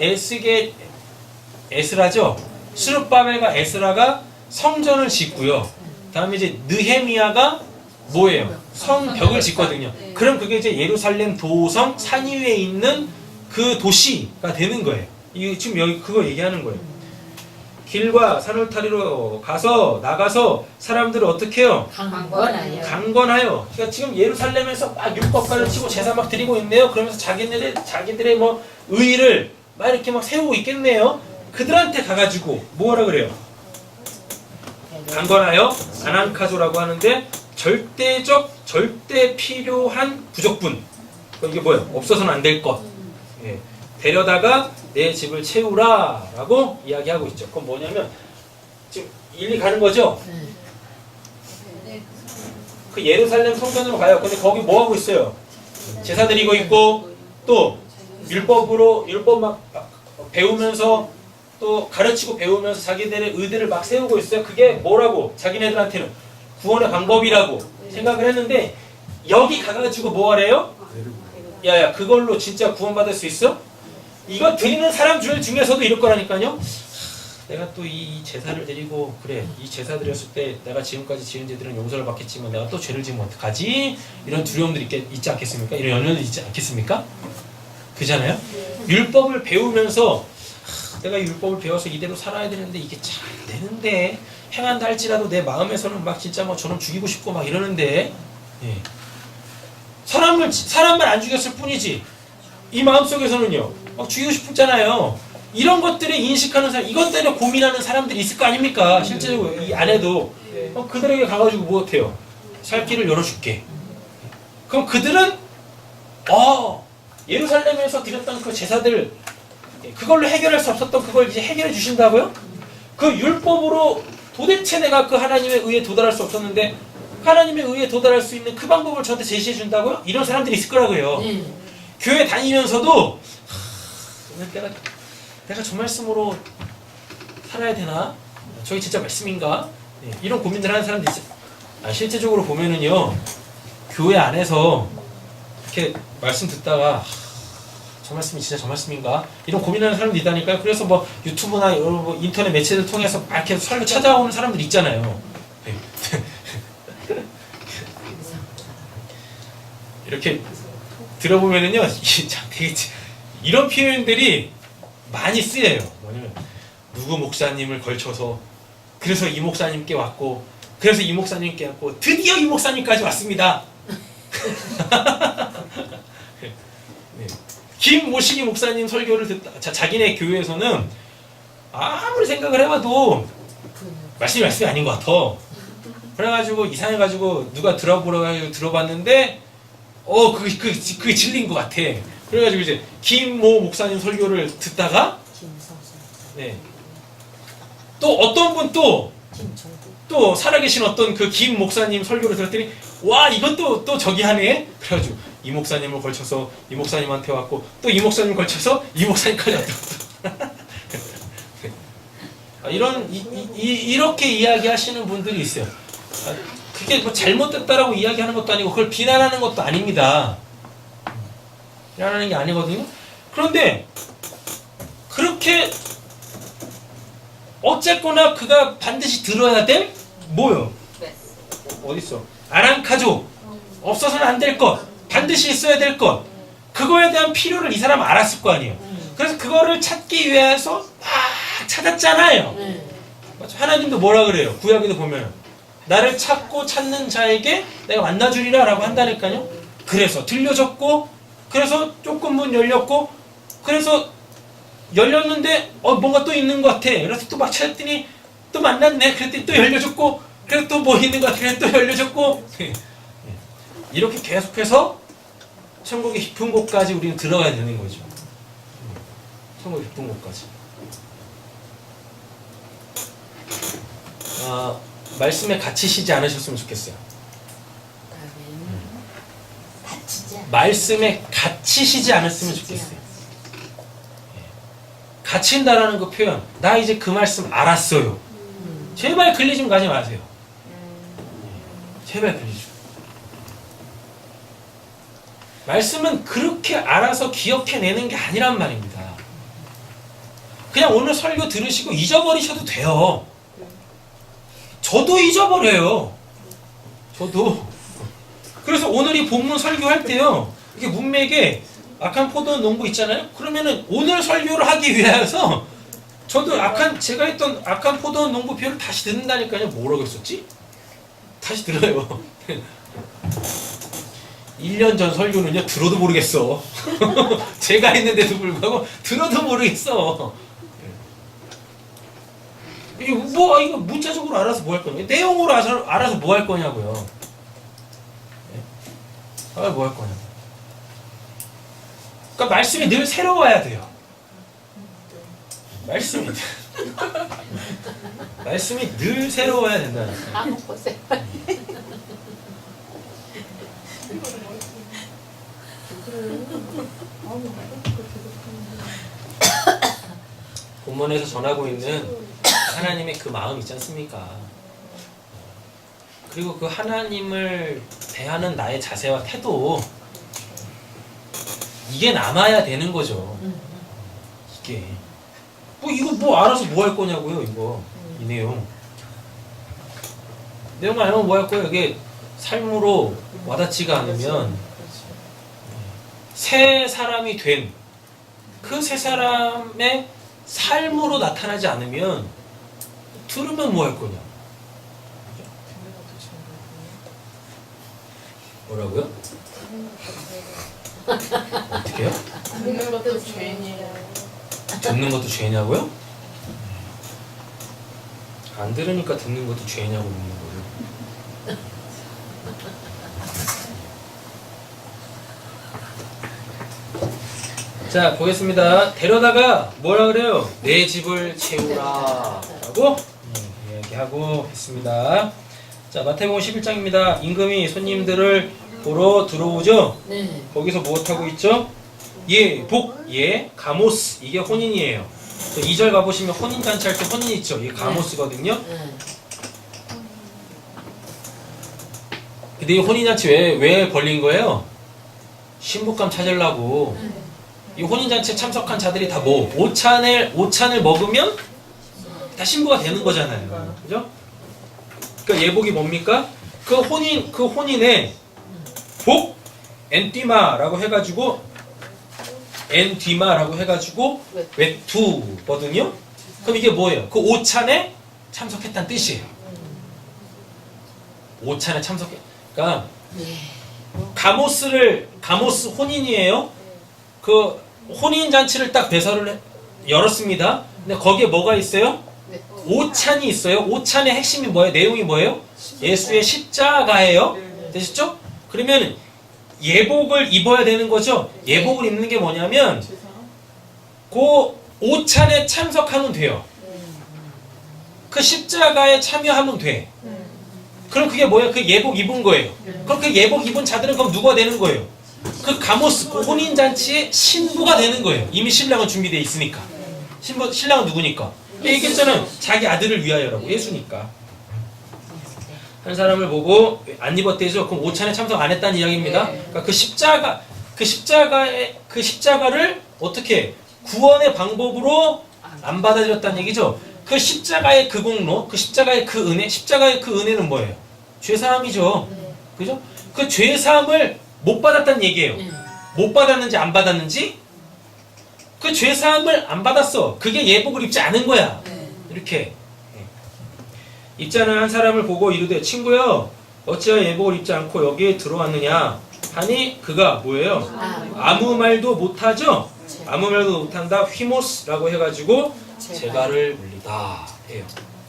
에스라죠. 스룹바벨과 에스라가 성전을 짓고요. 다음에 이제 느헤미야가 뭐예요? 성벽을 짓거든요. 그럼 그게 이제 예루살렘 도성 산 위에 있는 그 도시가 되는 거예요. 이게 지금 여기 그거 얘기하는 거예요. 길과 산울타리로 나가서 사람들을 어떻게 해요? 강권하여. 그러니까 지금 예루살렘에서 막 율법 가르치고 제사 막 드리고 있네요. 그러면서 자기들의 뭐 의의를 막 이렇게 막 세우고 있겠네요. 그들한테 가가지고 뭐라 그래요? 강권하여 아난카조라고 하는데 절대 필요한 부족분. 이게 뭐예요? 없어서는 안 될 것. 예. 데려다가 내 집을 채우라 라고 이야기하고 있죠. 그건 뭐냐면 지금 일리 가는 거죠? 그 예루살렘 성전으로 가요. 근데 거기 뭐 하고 있어요? 제사 드리고 있고 또 율법 막 배우면서 또 가르치고 배우면서 자기들의 의들을 막 세우고 있어요. 그게 뭐라고? 자기네들한테는 구원의 방법이라고 생각을 했는데 여기 가가지고 뭐 하래요? 야야 그걸로 진짜 구원받을 수 있어? 이거 드리는 사람 중에서도 이럴 거라니까요. 내가 또 이 제사를 드리고 그래 이 제사 드렸을 때 내가 지금까지 지은 죄들은 용서를 받겠지만 내가 또 죄를 지으면 어떡하지? 이런 두려움들이 있지 않겠습니까? 이런 연연이 있지 않겠습니까? 그잖아요. 율법을 배우면서 내가 율법을 배워서 이대로 살아야 되는데 이게 잘 안 되는데 행한다 할지라도 내 마음에서는 막 진짜 뭐 저놈 죽이고 싶고 막 이러는데 예. 사람만 안 죽였을 뿐이지 이 마음속에서는요 막 죽이고 싶잖아요. 이런 것들을 인식하는 사람, 이것 때문에 고민하는 사람들이 있을 거 아닙니까? 실제로 이 안에도 그들에게 가가지고 뭐 어때요? 살 길을 열어줄게. 그럼 그들은 예루살렘에서 드렸던 그 제사들 그걸로 해결할 수 없었던 그걸 이제 해결해 주신다고요? 그 율법으로 도대체 내가 그 하나님의 의에 도달할 수 없었는데 하나님의 의에 도달할 수 있는 그 방법을 저한테 제시해 준다고요? 이런 사람들이 있을 거라고요. 교회 다니면서도 내가 내가 저 말씀으로 살아야 되나? 저게 진짜 말씀인가? 네, 이런 고민을 하는 사람들이 있어요. 실제적으로 보면은요, 교회 안에서 이렇게 말씀 듣다가 저 말씀이 진짜 저 말씀인가? 이런 고민하는 사람들이 있다니까요. 그래서 뭐 유튜브나 여러 뭐 인터넷 매체를 통해서 막 이렇게 설교 찾아오는 사람들이 있잖아요. 네. 이렇게 들어보면은요, 되게 이런 표현들이 많이 쓰여요. 뭐냐면 누구 목사님을 걸쳐서 그래서 이 목사님께 왔고 그래서 이 목사님께 왔고 드디어 이 목사님까지 왔습니다. 네. 김모시기 목사님 설교를 듣다 자기네 교회에서는 아무리 생각을 해봐도 말씀이 아닌 것 같아. 그래가지고 이상해가지고 누가 들어보라고 해서 들어봤는데 그게 진리인 것 같아. 그래가지고 이제 김모 목사님 설교를 듣다가 네. 또 어떤 분 또 살아계신 어떤 그 김 목사님 설교를 들었더니 와 이건 또 저기 하네. 그래가지고 이 목사님을 걸쳐서 이 목사님한테 왔고 또 이 목사님 걸쳐서 이 목사님까지 왔다. 이렇게 이야기하시는 분들이 있어요. 그게 뭐 잘못됐다라고 이야기하는 것도 아니고 그걸 비난하는 것도 아닙니다. 비난하는 게 아니거든요. 그런데 그렇게 어쨌거나 그가 반드시 들어야 될 뭐요? 어딨어? 아랑카조 없어서는 안 될 것, 반드시 있어야 될 것, 그거에 대한 필요를 이 사람은 알았을 거 아니에요. 그래서 그거를 찾기 위해서 막 찾았잖아요. 하나님도 뭐라 그래요? 구약에도 보면 나를 찾고 찾는 자에게 내가 만나주리라 라고 한다니까요. 그래서 들려졌고 그래서 조금 문 열렸고 그래서 열렸는데 뭔가 또 있는 것 같아. 그래서 또 막 찾았더니 또 만났네. 그랬더니 또 열려줬고 그래서 또 뭐 있는 것 같아. 그래서 또 열려줬고 이렇게 계속해서 천국의 깊은 곳까지 우리는 들어가야 되는 거죠. 천국의 깊은 곳까지. 말씀에 갇히시지 않으셨으면 좋겠어요. 말씀에 갇히시지 않았으면 좋겠어요. 갇힌다라는 그 표현, 나 이제 그 말씀 알았어요. 제발 걸리 좀 가지 마세요. 제발 걸리 좀. 말씀은 그렇게 알아서 기억해내는 게 아니란 말입니다. 그냥 오늘 설교 들으시고 잊어버리셔도 돼요. 저도 잊어버려요. 저도. 그래서 오늘 이 본문 설교할 때요, 이게 문맥에 악한 포도원 농부 있잖아요? 그러면은 오늘 설교를 하기 위해서 저도 제가 했던 악한 포도원 농부 표를 다시 듣는다니까요. 뭐라고 했었지? 다시 들어요. 1년 전 설교는요, 들어도 모르겠어. 제가 했는데도 불구하고 들어도 모르겠어. 이거 문자적으로 알아서 뭐 할 거냐? 내용으로 알아서 뭐 할 거냐고요. 뭐 할 거냐고. 그러니까 말씀이 늘 새로워야 돼요. 말씀이 늘 새로워야 된다는 거예요. 본문에서 전하고 있는 하나님의 그 마음 있지 않습니까? 그리고 그 하나님을 대하는 나의 자세와 태도, 이게 남아야 되는 거죠. 이게 이거 알아서 뭐 할 거냐고요. 이 내용 알면 뭐 할 거예요. 이게 삶으로 와닿지가 않으면 새 사람이 된 그 새 사람의 삶으로 나타나지 않으면 들으면 뭐 할 거냐? 뭐라고요? 어떻게요? 듣는 것도 죄인이에요. 듣는 것도 죄냐고요? 안 들으니까 듣는 것도 죄냐고 묻는 거예요. 자, 보겠습니다. 데려다가 뭐라 그래요? 내 집을 채우라 라고 이야기하고 있습니다. 자, 마태복음 11장입니다. 임금이 손님들을 보러 들어오죠? 네. 거기서 무엇하고 있죠? 예, 복, 예, 가모스. 이게 혼인이에요. 2절 가보시면 혼인잔치 할 때 혼인 있죠? 이게 가모스거든요. 근데 이 혼인잔치 왜 벌린 거예요? 신부감 찾으려고. 이 혼인잔치에 참석한 자들이 다 뭐? 오찬을 먹으면 다 신부가 되는 거잖아요. 그죠? 그러니까 예복이 뭡니까? 그 혼인에 복, 엔띠마라고 해가지고 외투거든요? 그럼 이게 뭐예요? 그 오찬에 참석했다는 뜻이에요. 오찬에 그러니까 가모스 혼인이에요. 그 혼인 잔치를 딱 배설을 열었습니다. 근데 거기에 뭐가 있어요? 오찬이 있어요. 오찬의 핵심이 뭐예요? 내용이 뭐예요? 예수의 십자가예요. 되셨죠? 그러면 예복을 입어야 되는 거죠. 예복을 입는 게 뭐냐면 그 오찬에 참석하면 돼요. 그 십자가에 참여하면 돼. 그럼 그게 뭐예요? 그 예복 입은 거예요. 그럼 그 예복 입은 자들은 그럼 누가 되는 거예요? 그 가모스, 그 혼인잔치의 신부가 되는 거예요. 이미 신랑은 준비되어 있으니까. 신랑은 누구니까? 얘기했잖아요. 자기 아들을 위하여라고. 예수니까. 한 사람을 보고 안 입었대죠. 그럼 오찬에 참석 안 했다는 이야기입니다. 그러니까 그 십자가를 어떻게 구원의 방법으로 안 받아들였다는 얘기죠. 그 십자가의 그 공로, 그 십자가의 그 은혜, 십자가의 그 은혜는 뭐예요? 죄사함이죠. 그죠? 그 죄사함을 못 받았다는 얘기예요. 못 받았는지 안 받았는지 그 죄사함을 안 받았어. 그게 예복을 입지 않은 거야. 이렇게 입지 않은 한 사람을 보고 이르되 친구여 어찌하여 예복을 입지 않고 여기에 들어왔느냐 하니 그가 뭐예요? 아무 말도 못하죠? 아무 말도 못한다. 휘모스라고 해가지고 재갈을 물리다 해요.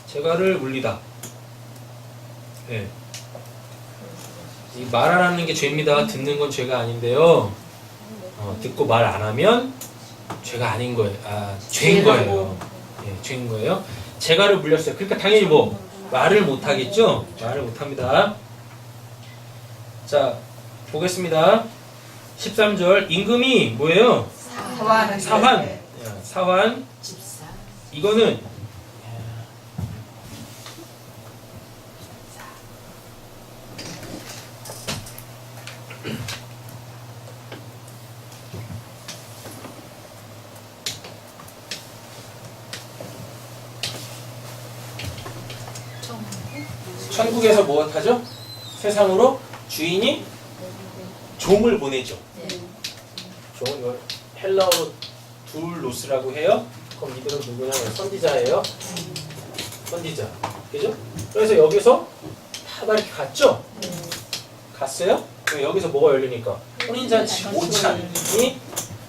재갈을 물리다. 네. 이 말 안 하는 게 죄입니다. 듣는 건 죄가 아닌데요. 듣고 말 안 하면 죄가 아닌 거예요. 죄인 거예요. 예, 죄인 거예요. 재갈을 물렸어요. 그러니까 당연히 뭐 말을 못 하겠죠. 말을 못 합니다. 자, 보겠습니다. 13절 임금이 뭐예요? 사환. 이거는 천국에서 무엇하죠? 세상으로 주인이 종을 보내죠. 종은 이걸 헬라어로 둘로스라고 해요. 그럼 이들은 누구냐면 선지자예요. 선지자. 그죠? 그래서 여기서 다 이렇게 갔죠? 갔어요? 그럼 여기서 뭐가 열리니까? 혼인잔치 오찬이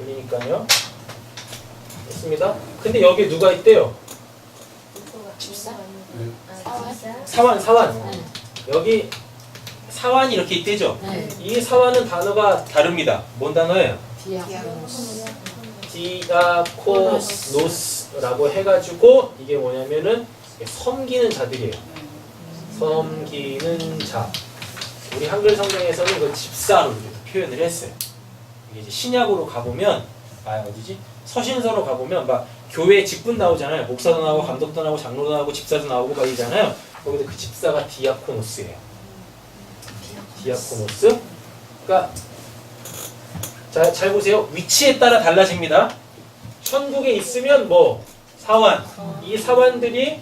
열리니까요. 됐습니다. 근데 여기 누가 있대요? 사환. 여기 사환이 이렇게 있대죠? 이 사환은 단어가 다릅니다. 뭔 단어예요? 디아코노스라고 해가지고 이게 뭐냐면은 섬기는 자들이에요. 섬기는 자. 우리 한글 성경에서는 이거 집사로 표현을 했어요. 이게 이제 신약으로 가보면 어디지? 서신서로 가보면 막 교회 직분 나오잖아요. 목사도 나오고 감독도 나오고 장로도 나오고 집사도 나오고 막 이잖아요. 거기서 그 집사가 디아코노스예요. 디아코노스. 그러니까 잘 보세요. 위치에 따라 달라집니다. 천국에 있으면 뭐 사환. 이 사환들이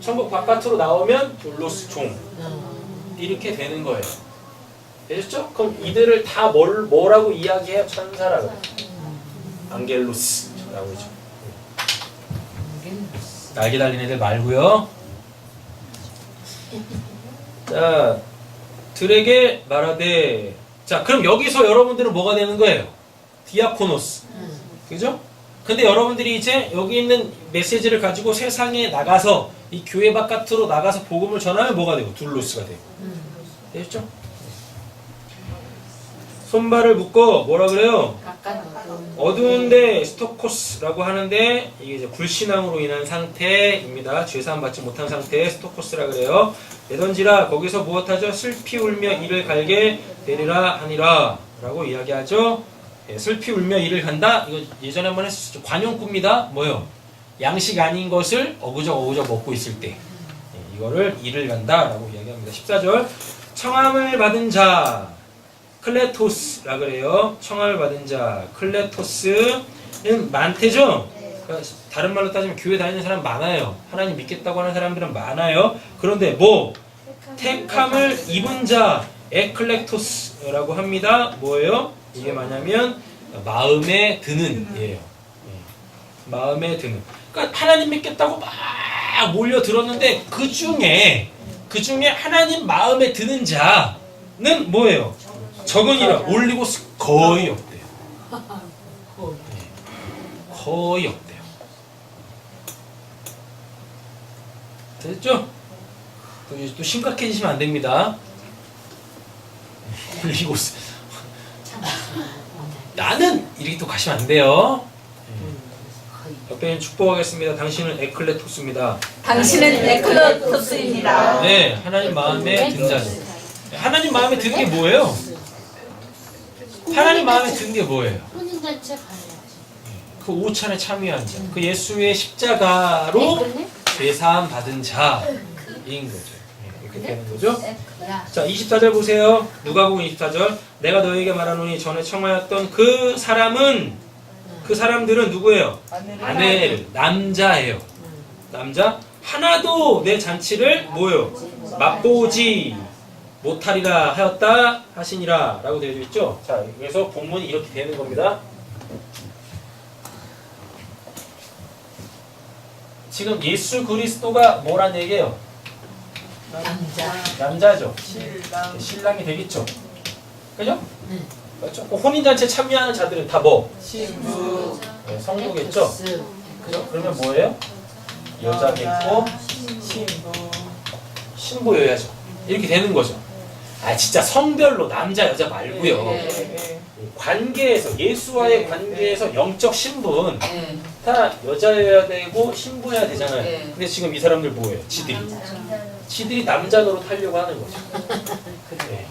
천국 바깥으로 나오면 둘로스 종. 이렇게 되는 거예요. 되셨죠? 그럼 이들을 다 뭐라고 이야기해요? 천사라고. 앙겔로스라고 하죠. 날개 달린 애들 말고요. 자, 들에게 말하되. 자, 그럼 여기서 여러분들은 뭐가 되는 거예요? 디아코노스. 그죠? 근데 여러분들이 이제 여기 있는 메시지를 가지고 세상에 나가서 이 교회 바깥으로 나가서 복음을 전하면 뭐가 되고? 둘로스가 되고. 되셨죠? 손발을 묶어 뭐라 그래요? 어두운데 스토코스라고 하는데 이게 이제 불신앙으로 인한 상태입니다. 죄사함 받지 못한 상태에 스토코스라 그래요. 내던지라 거기서 무엇하죠? 슬피 울며 이를 갈게 되리라 하니라 라고 이야기하죠. 예, 슬피 울며 이를 간다. 이거 예전에 한번 했었죠. 관용구입니다. 뭐요? 양식 아닌 것을 어그적 먹고 있을 때 이거를 이를 간다라고 이야기합니다. 14절 청함을 받은 자 클레토스라 그래요. 청함을 받은 자 클레토스는 많대죠. 그러니까 다른 말로 따지면 교회 다니는 사람 많아요. 하나님 믿겠다고 하는 사람들은 많아요. 그런데 뭐 택함을 입은 자 에클렉토스라고 합니다. 뭐예요? 이게 뭐냐면 마음에 드는 예요. 마음에 드는. 그러니까 하나님 믿겠다고 막 몰려들었는데 그 중에 하나님 마음에 드는 자는 뭐예요? 적은이라 올리고스 거의 없대요. 거의 없대요. 됐죠? 또 심각해지시면 안 됩니다. 올리고스 나는 이렇게 또 가시면 안 돼요. 옆에 있는 축복하겠습니다. 당신은 에클레토스입니다. 당신은 에클레토스입니다. 네, 하나님 마음에 든 자죠. 하나님 마음에 드는 게 뭐예요? 하나님 마음에 드는 게 뭐예요? 혼인잔치 가야지. 그 오찬에 참여한 자, 그 예수의 십자가로 죄사함 받은 자인 거죠. 이렇게 되는 거죠. 자, 24절 보세요. 누가복음 24절. 내가 너에게 말하노니 전에 청하였던 그 사람들은 누구예요? 아내를 남자예요. 남자 하나도 내 잔치를 뭐요? 맛보지 못하리라 하였다 하시니라 라고 되어 있죠. 자, 그래서 본문이 이렇게 되는 겁니다. 지금 예수 그리스도가 뭐란 얘기예요? 남자죠. 신랑이 되겠죠. 그죠? 그렇죠? 혼인잔치에 참여하는 자들은 다 뭐? 신부. 네, 성도겠죠? 그죠? 그러면 뭐예요? 여자겠고 신부여야죠. 이렇게 되는 거죠. 아, 진짜 성별로 남자 여자 말고요. 관계에서 예수와의 관계에서 영적 신분 다 여자여야 되고 신부여야 되잖아요. 근데 지금 이 사람들 뭐예요? 지들이 남자 노릇 하려고 하는 거죠. 네.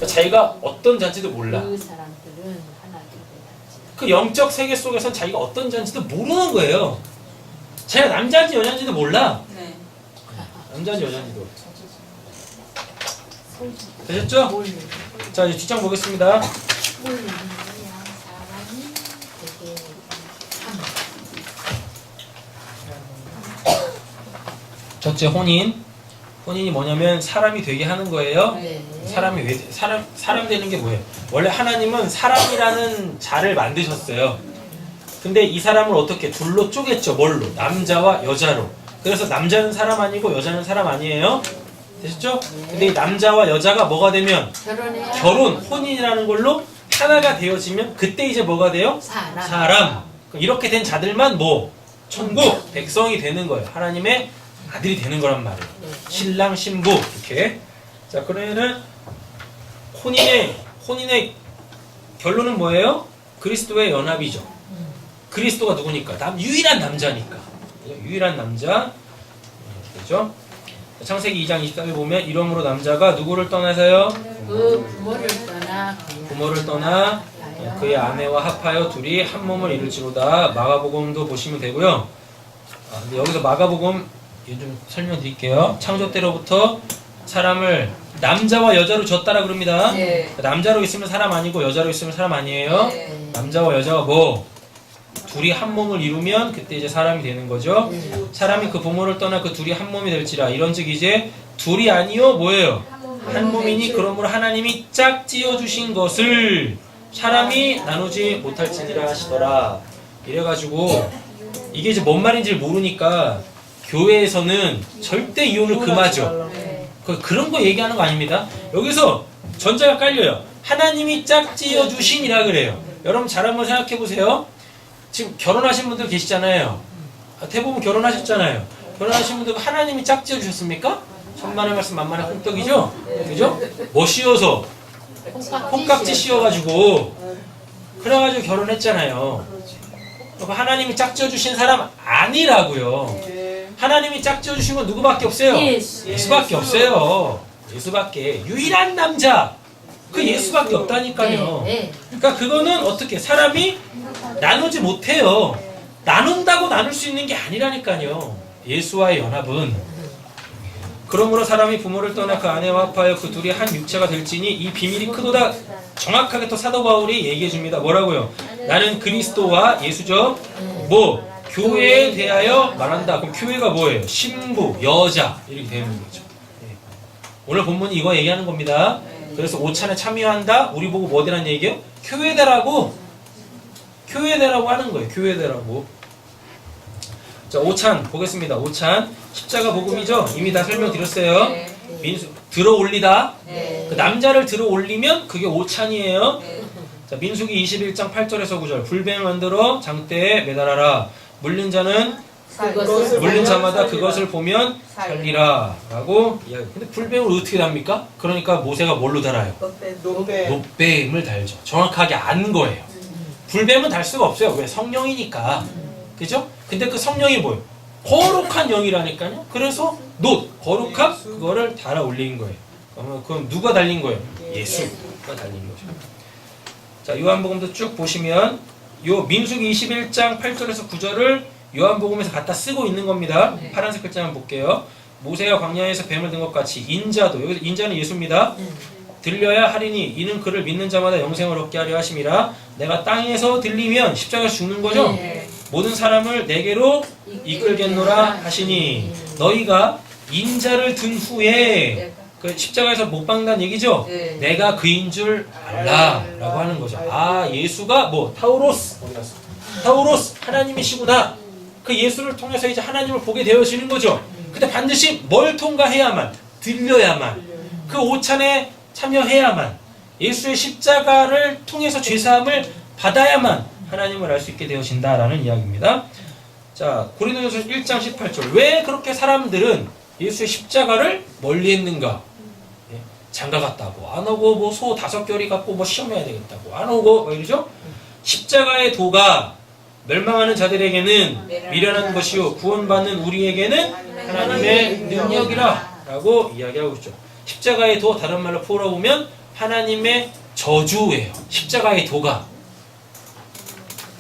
자기가 어떤 잔치도 몰라. 그 사람들은 하나도 되지. 그 영적 세계 속에선 자기가 어떤 잔치도 모르는 거예요. 자기가 남자인지 여자인지도 몰라. 남자인지 여자인지도. 되셨죠? 자, 이제 뒷장 보겠습니다. 첫째 혼인이 뭐냐면 사람이 되게 하는 거예요. 사람이 왜 사람 되는 게 뭐예요? 원래 하나님은 사람이라는 자를 만드셨어요. 근데 이 사람을 어떻게 둘로 쪼갰죠? 뭘로? 남자와 여자로. 그래서 남자는 사람 아니고 여자는 사람 아니에요? 되셨죠? 근데 이 남자와 여자가 뭐가 되면 결혼, 혼인이라는 걸로 하나가 되어지면 그때 이제 뭐가 돼요? 사람. 이렇게 된 자들만 뭐? 천국, 백성이 되는 거예요. 하나님의 아들이 되는 거란 말이에요. 신랑, 신부 이렇게. 자, 그러면은 혼인의 결론은 뭐예요? 그리스도의 연합이죠. 그리스도가 누구니까? 유일한 남자니까. 유일한 남자. 그죠? 창세기 2장 24절 보면 이러므로 남자가 누구를 떠나서요? 부모를 떠나 그의 아내와 합하여 둘이 한 몸을 이룰지로다. 마가복음도 보시면 되고요. 근데 여기서 마가복음 좀 설명드릴게요. 창조 때로부터 사람을 남자와 여자로 졌다라 그럽니다. 남자로 있으면 사람 아니고 여자로 있으면 사람 아니에요. 남자와 여자가 뭐? 둘이 한 몸을 이루면 그때 이제 사람이 되는 거죠. 사람이 그 부모를 떠나 그 둘이 한 몸이 될지라. 이런즉 이제 둘이 아니요 뭐예요? 한 몸이니 그러므로 하나님이 짝지어 주신 것을 사람이 나누지 못할지니라 하시더라. 이래가지고 이게 이제 뭔 말인지를 모르니까 교회에서는 절대 이혼을 금하죠. 그런 거 얘기하는 거 아닙니다. 여기서 전자가 깔려요. 하나님이 짝지어 주신이라 그래요. 여러분 잘 한번 생각해 보세요. 지금 결혼하신 분들 계시잖아요. 대부분 결혼하셨잖아요. 결혼하신 분들 하나님이 짝지어 주셨습니까? 천만의 말씀 만만의 홍떡이죠? 그죠? 뭐 씌워서? 콩깍지 씌워가지고 그래가지고 결혼했잖아요. 하나님이 짝지어 주신 사람 아니라고요. 하나님이 짝지어 주신 건 누구밖에 없어요? 예수밖에 없어요. 예수밖에. 유일한 남자. 그 예수밖에 없다니까요. 그러니까 그거는 어떻게 사람이 나누지 못해요. 나눈다고 나눌 수 있는 게 아니라니까요. 예수와의 연합은. 그러므로 사람이 부모를 떠나 그 아내와 합하여 그 둘이 한 육체가 될지니 이 비밀이 크도다. 정확하게 또 사도 바울이 얘기해 줍니다. 뭐라고요? 나는 그리스도와 예수죠. 뭐 교회에 대하여 말한다. 그럼 교회가 뭐예요? 신부, 여자 이렇게 되는 거죠. 예. 오늘 본문이 이거 얘기하는 겁니다. 그래서 오찬에 참여한다. 우리 보고 뭐 되라는 얘기예요? 교회대라고. 교회대라고 하는 거예요. 교회대라고. 자, 오찬 보겠습니다. 오찬 십자가 복음이죠. 이미 다 설명드렸어요. 민수 들어 올리다. 그 남자를 들어 올리면 그게 오찬이에요. 자, 민수기 21장 8절에서 9절. 불뱀을 만들어 장대에 매달아라. 물린 자는 물린 자마다 그것을 보면 살리라 라고 이야기. 근데 불뱀을 어떻게 답니까? 그러니까 모세가 뭘로 달아요? 노뱀을 달죠. 정확하게 아는 거예요. 불뱀은 달 수가 없어요. 왜? 성령이니까. 그죠? 근데 그 성령이 뭐예요? 거룩한 영이라니까요. 그래서 거룩한 그거를 달아 올린 거예요. 그럼 누가 달린 거예요? 예수가 달린 거죠. 자, 요한복음도 쭉 보시면 요 민수기 21장 8절에서 9절을 요한복음에서 갖다 쓰고 있는 겁니다. 파란색 글자만 볼게요. 모세가 광야에서 뱀을 든 것 같이 인자도, 여기서 인자는 예수입니다. 들려야 하리니 이는 그를 믿는 자마다 영생을 얻게 하려 하심이라. 내가 땅에서 들리면 십자가에서 죽는 거죠. 모든 사람을 내게로 이끌겠노라 하시니 너희가 인자를 든 후에 그 십자가에서 못 박는다는 얘기죠. 내가 그인 줄 알라라고 하는 거죠. 아, 예수가 뭐 타우로스 어디 갔어? 타우로스 하나님이시구나. 그 예수를 통해서 이제 하나님을 보게 되어지는 거죠. 근데 반드시 뭘 통과해야만, 들려야만, 그 오찬에 참여해야만, 예수의 십자가를 통해서 죄사함을 받아야만 하나님을 알 수 있게 되어진다라는 이야기입니다. 자, 고린도전서 1장 18절. 왜 그렇게 사람들은 예수의 십자가를 멀리했는가? 예, 장가 갔다고 안 오고 뭐 소 5결이 갖고 뭐 시험해야 되겠다고 안 오고 뭐 이러죠? 십자가의 도가 멸망하는 자들에게는 미련한 것이요 구원받는 우리에게는 하나님의 능력이라 라고 이야기하고 있죠. 십자가의 도, 다른 말로 풀어보면 하나님의 저주예요. 십자가의 도가.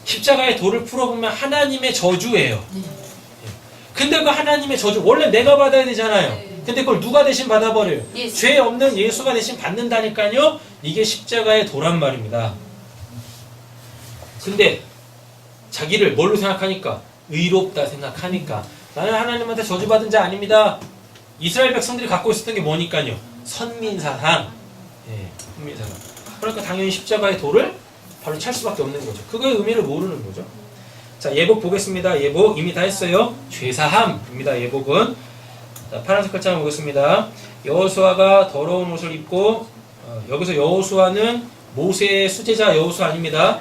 십자가의 도를 풀어보면 하나님의 저주예요. 근데 그 하나님의 저주 원래 내가 받아야 되잖아요. 근데 그걸 누가 대신 받아버려요? 죄 없는 예수가 대신 받는다니까요. 이게 십자가의 도란 말입니다. 근데 자기를 뭘로 생각하니까? 의롭다 생각하니까 나는 하나님한테 저주받은 자 아닙니다. 이스라엘 백성들이 갖고 있었던 게 뭐니까요? 선민사상. 예, 선민사상. 그러니까 당연히 십자가의 도를 바로 찰 수밖에 없는 거죠. 그거의 의미를 모르는 거죠. 자, 예복 보겠습니다. 예복 이미 다 했어요. 죄사함입니다. 예복은. 자, 파란색 글자 보겠습니다. 여호수아가 더러운 옷을 입고 여기서 여호수아는 모세의 수제자 여호수 아닙니다.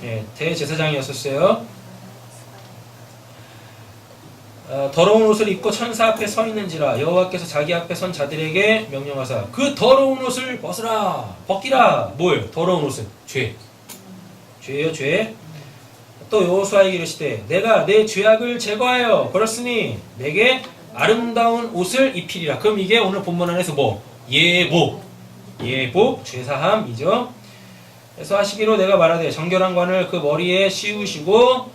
예, 대제사장이었었어요. 더러운 옷을 입고 천사 앞에 서 있는지라 여호와께서 자기 앞에 선 자들에게 명령하사 그 더러운 옷을 벗으라 벗기라. 뭐예요? 더러운 옷은 죄예요. 죄. 또 여호수아에게 이르시되 내가 내 죄악을 제거하여 버렸으니 내게 아름다운 옷을 입히리라. 그럼 이게 오늘 본문 안에서 뭐? 예복 죄사함이죠. 그래서 하시기로 내가 말하되 정결한 관을 그 머리에 씌우시고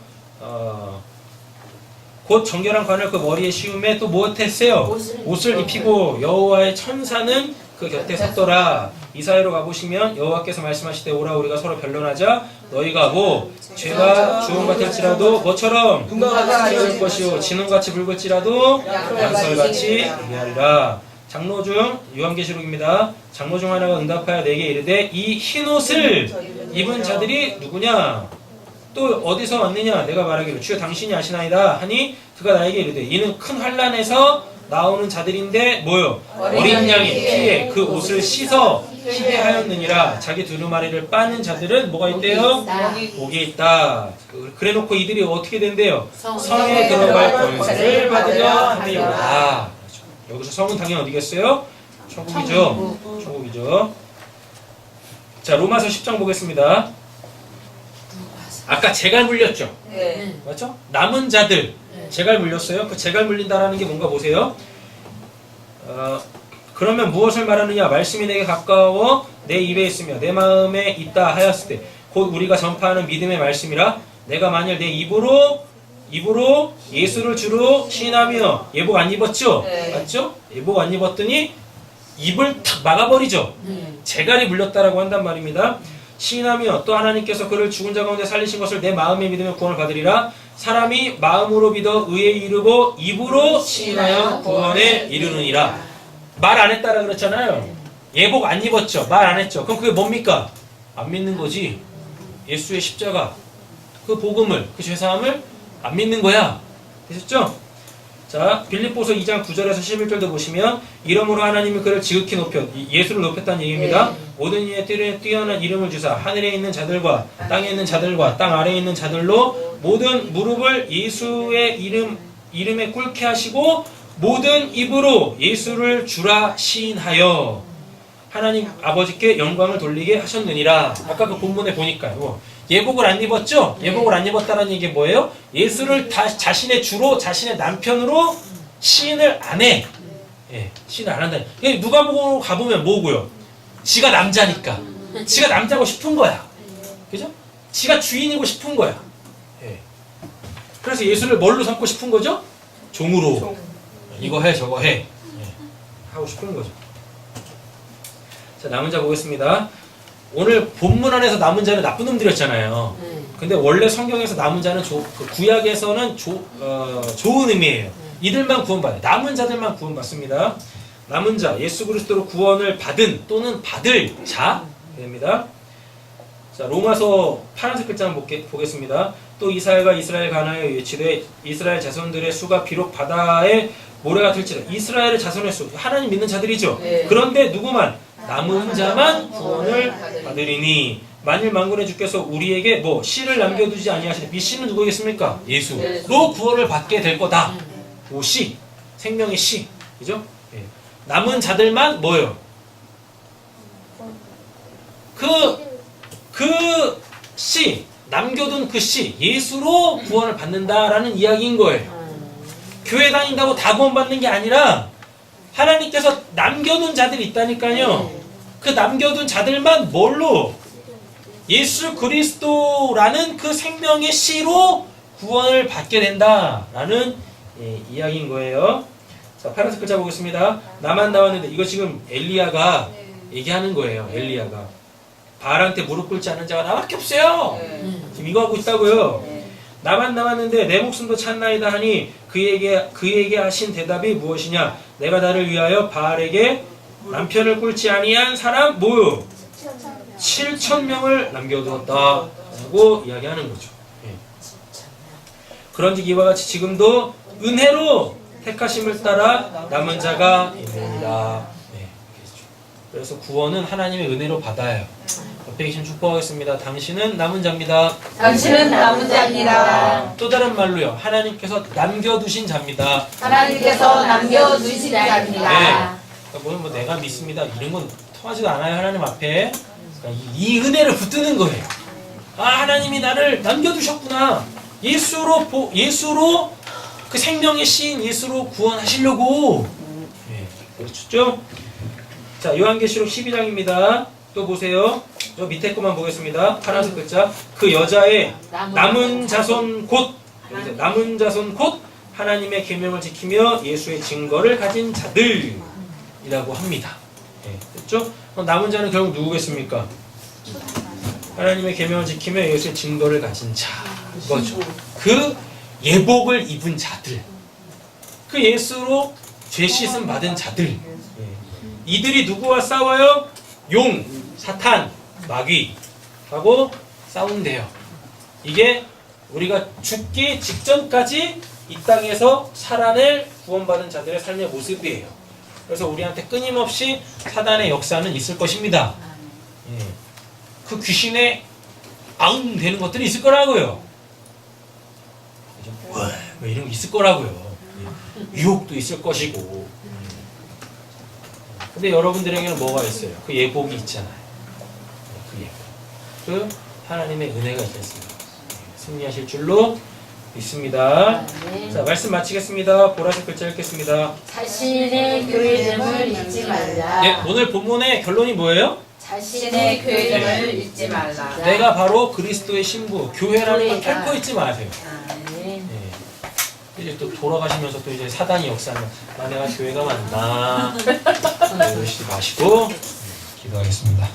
곧 정결한 관을 그 머리에 씌움에 또 무엇했어요? 옷을 입히고 여호와의 천사는 그 곁에 섰더라. 이사야로 가보시면 여호와께서 말씀하시되 오라 우리가 서로 변론하자. 너희가 뭐 죄가 주홍 같을지라도 뭐처럼 씌울 것이요 진홍같이 붉을지라도 양털같이 얘기하리라. 장로 중 요한계시록입니다. 장로 중 하나가 응답하여 내게 이르되 이 흰옷을 입은 자들이 누구냐? 또 어디서 왔느냐? 내가 말하기를 주여 당신이 아시나이다 하니 그가 나에게 이르되 이는 큰 환란에서 나오는 자들인데 뭐요? 어린 양의 피에 그 옷을 씻어 희게 하였느니라. 자기 두루마리를 빠는 자들은 뭐가 있대요? 복이 있다. 그래놓고 이들이 어떻게 된대요? 성에 들어갈 권세를 받으려 하리라. 여기서 성은 당연히 어디겠어요? 천국이죠. 자, 로마서 10장 보겠습니다. 아까 재갈 물렸죠? 네. 맞죠? 남은 자들 재갈 물렸어요. 그 재갈 물린다라는 게 뭔가 보세요. 그러면 무엇을 말하느냐? 말씀이 내게 가까워 내 입에 있으며 내 마음에 있다 하였을 때 곧 우리가 전파하는 믿음의 말씀이라. 내가 만일 내 입으로 입으로 예수를 주로 시인하며 예복 안 입었죠? 네. 맞죠? 예복 안 입었더니 입을 탁 막아버리죠. 재갈이 물렸다라고 한단 말입니다. 시인하며 또 하나님께서 그를 죽은 자 가운데 살리신 것을 내 마음에 믿으며 구원을 받으리라. 사람이 마음으로 믿어 의에 이르고 입으로 시인하여 구원에 이르느니라. 말 안 했다라 그랬잖아요. 예복 안 입었죠. 말 안 했죠. 그럼 그게 뭡니까? 안 믿는 거지. 예수의 십자가, 그 복음을, 그 죄사함을 안 믿는 거야. 되셨죠? 자, 빌립보서 2장 9절에서 11절도 보시면 이러므로 하나님이 그를 지극히 높여, 예수를 높였다는 얘기입니다. 모든 이에 뛰어난 이름을 주사 하늘에 있는 자들과 땅에 있는 자들과 땅 아래에 있는 자들로 모든 무릎을 예수의 이름에 꿇게 하시고 모든 입으로 예수를 주라 시인하여 하나님 아버지께 영광을 돌리게 하셨느니라. 아까 그 본문에 보니까요. 예복을 안 입었죠? 예복을 안 입었다는 얘기 뭐예요? 예수를 자신의 주로, 자신의 남편으로 시인을 안 해. 예, 시인을 안 한다. 누가복음으로 가보면 뭐고요? 지가 남자니까. 지가 남자고 싶은 거야. 그죠? 지가 주인이고 싶은 거야. 예. 그래서 예수를 뭘로 삼고 싶은 거죠? 종으로. 이거 해, 저거 해. 예. 하고 싶은 거죠. 자, 남은 자 보겠습니다. 오늘 본문 안에서 남은 자는 나쁜 놈들이었잖아요. 근데 원래 성경에서 남은 자는 구약에서는 좋은 의미예요. 이들만 구원받아요. 남은 자들만 구원받습니다. 남은 자, 예수 그리스도로 구원을 받은 또는 받을 자 됩니다. 자, 로마서 파란색 글자 한번 보겠습니다. 또 이사야가 이스라엘 가나에 외치되 이스라엘 자손들의 수가 비록 바다에 모래가 될지라. 이스라엘의 자손의 수, 하나님 믿는 자들이죠. 네. 그런데 누구만? 남은 자만 구원을 받으리니 만일 만군의 주께서 우리에게 뭐 씨를 남겨두지 아니하시되 이 씨는 누구겠습니까? 예수로 구원을 받게 될 거다. 오 씨, 생명의 씨, 그죠? 예. 남은 자들만 뭐예요? 그 씨, 남겨둔 그 씨, 예수로 구원을 받는다라는 이야기인 거예요. 교회 다닌다고 다 구원받는 게 아니라 하나님께서 남겨둔 자들이 있다니까요. 그 남겨둔 자들만 뭘로? 예수 그리스도라는 그 생명의 씨로 구원을 받게 된다라는 이야기인 거예요. 자, 파란색 글자 보겠습니다. 나만 나왔는데 이거 지금 엘리야가 얘기하는 거예요. 엘리야가 바알한테 무릎 꿇지 않은 자가 나밖에 없어요. 지금 이거 하고 있다고요. 나만 나왔는데 내 목숨도 찾나이다 하니 그에게 하신 대답이 무엇이냐? 내가 나를 위하여 바알에게 남편을 꿇지 아니한 사람 뭐요? 7,000명을 남겨두었다 라고 이야기하는 거죠. 예. 그런즉 이와 같이 지금도 은혜로 택하심을 따라 남은 자가 있느니라. 네. 그래서 구원은 하나님의 은혜로 받아요. 옆에 계신 축복하겠습니다. 당신은 남은 자입니다. 당신은 남은 자입니다. 또 다른 말로요. 하나님께서 남겨두신 자입니다. 하나님께서 남겨두신 자입니다. 그러니까 뭐 내가 믿습니다. 이런 건 통하지도 않아요. 하나님 앞에. 그러니까 이 은혜를 붙드는 거예요. 아, 하나님이 나를 남겨두셨구나. 예수로 그 생명의 씨인 예수로 구원하시려고. 네, 그렇죠? 자, 요한계시록 12장입니다. 또 보세요. 저 밑에 것만 보겠습니다. 파란색 글자. 그 여자의 남은 자손 곧 하나님의 계명을 지키며 예수의 증거를 가진 자들이라고 합니다. 네, 됐죠? 그럼 남은 자는 결국 누구겠습니까? 하나님의 계명을 지키며 예수의 증거를 가진 자거죠. 그 예복을 입은 자들, 그 예수로 죄 씻음 받은 자들, 이들이 누구와 싸워요? 용, 사탄, 마귀하고 싸운대요. 이게 우리가 죽기 직전까지 이 땅에서 살아낼 구원받은 자들의 삶의 모습이에요. 그래서 우리한테 끊임없이 사단의 역사는 있을 것입니다. 그 귀신에 아웅되는 것들이 있을 거라고요. 뭐 이런 거 있을 거라고요. 유혹도 있을 것이고. 근데 여러분들에게는 뭐가 있어요? 그 예복이 있잖아요. 그 예복. 그 하나님의 은혜가 있겠습니다. 승리하실 줄로 믿습니다. 자, 말씀 마치겠습니다. 보라색 글자 읽겠습니다. 자신의 교회 이름을 잊지 말라. 네, 오늘 본문의 결론이 뭐예요? 자신의 교회 이름을 잊지 말라. 내가 바로 그리스도의 신부, 교회라는 걸 결코 잊지 마세요. 아멘. 네. 이제 또 돌아가시면서 또 이제 사단이 역사하면 내가 교회가 맞나 이러시지 마시고 기도하겠습니다.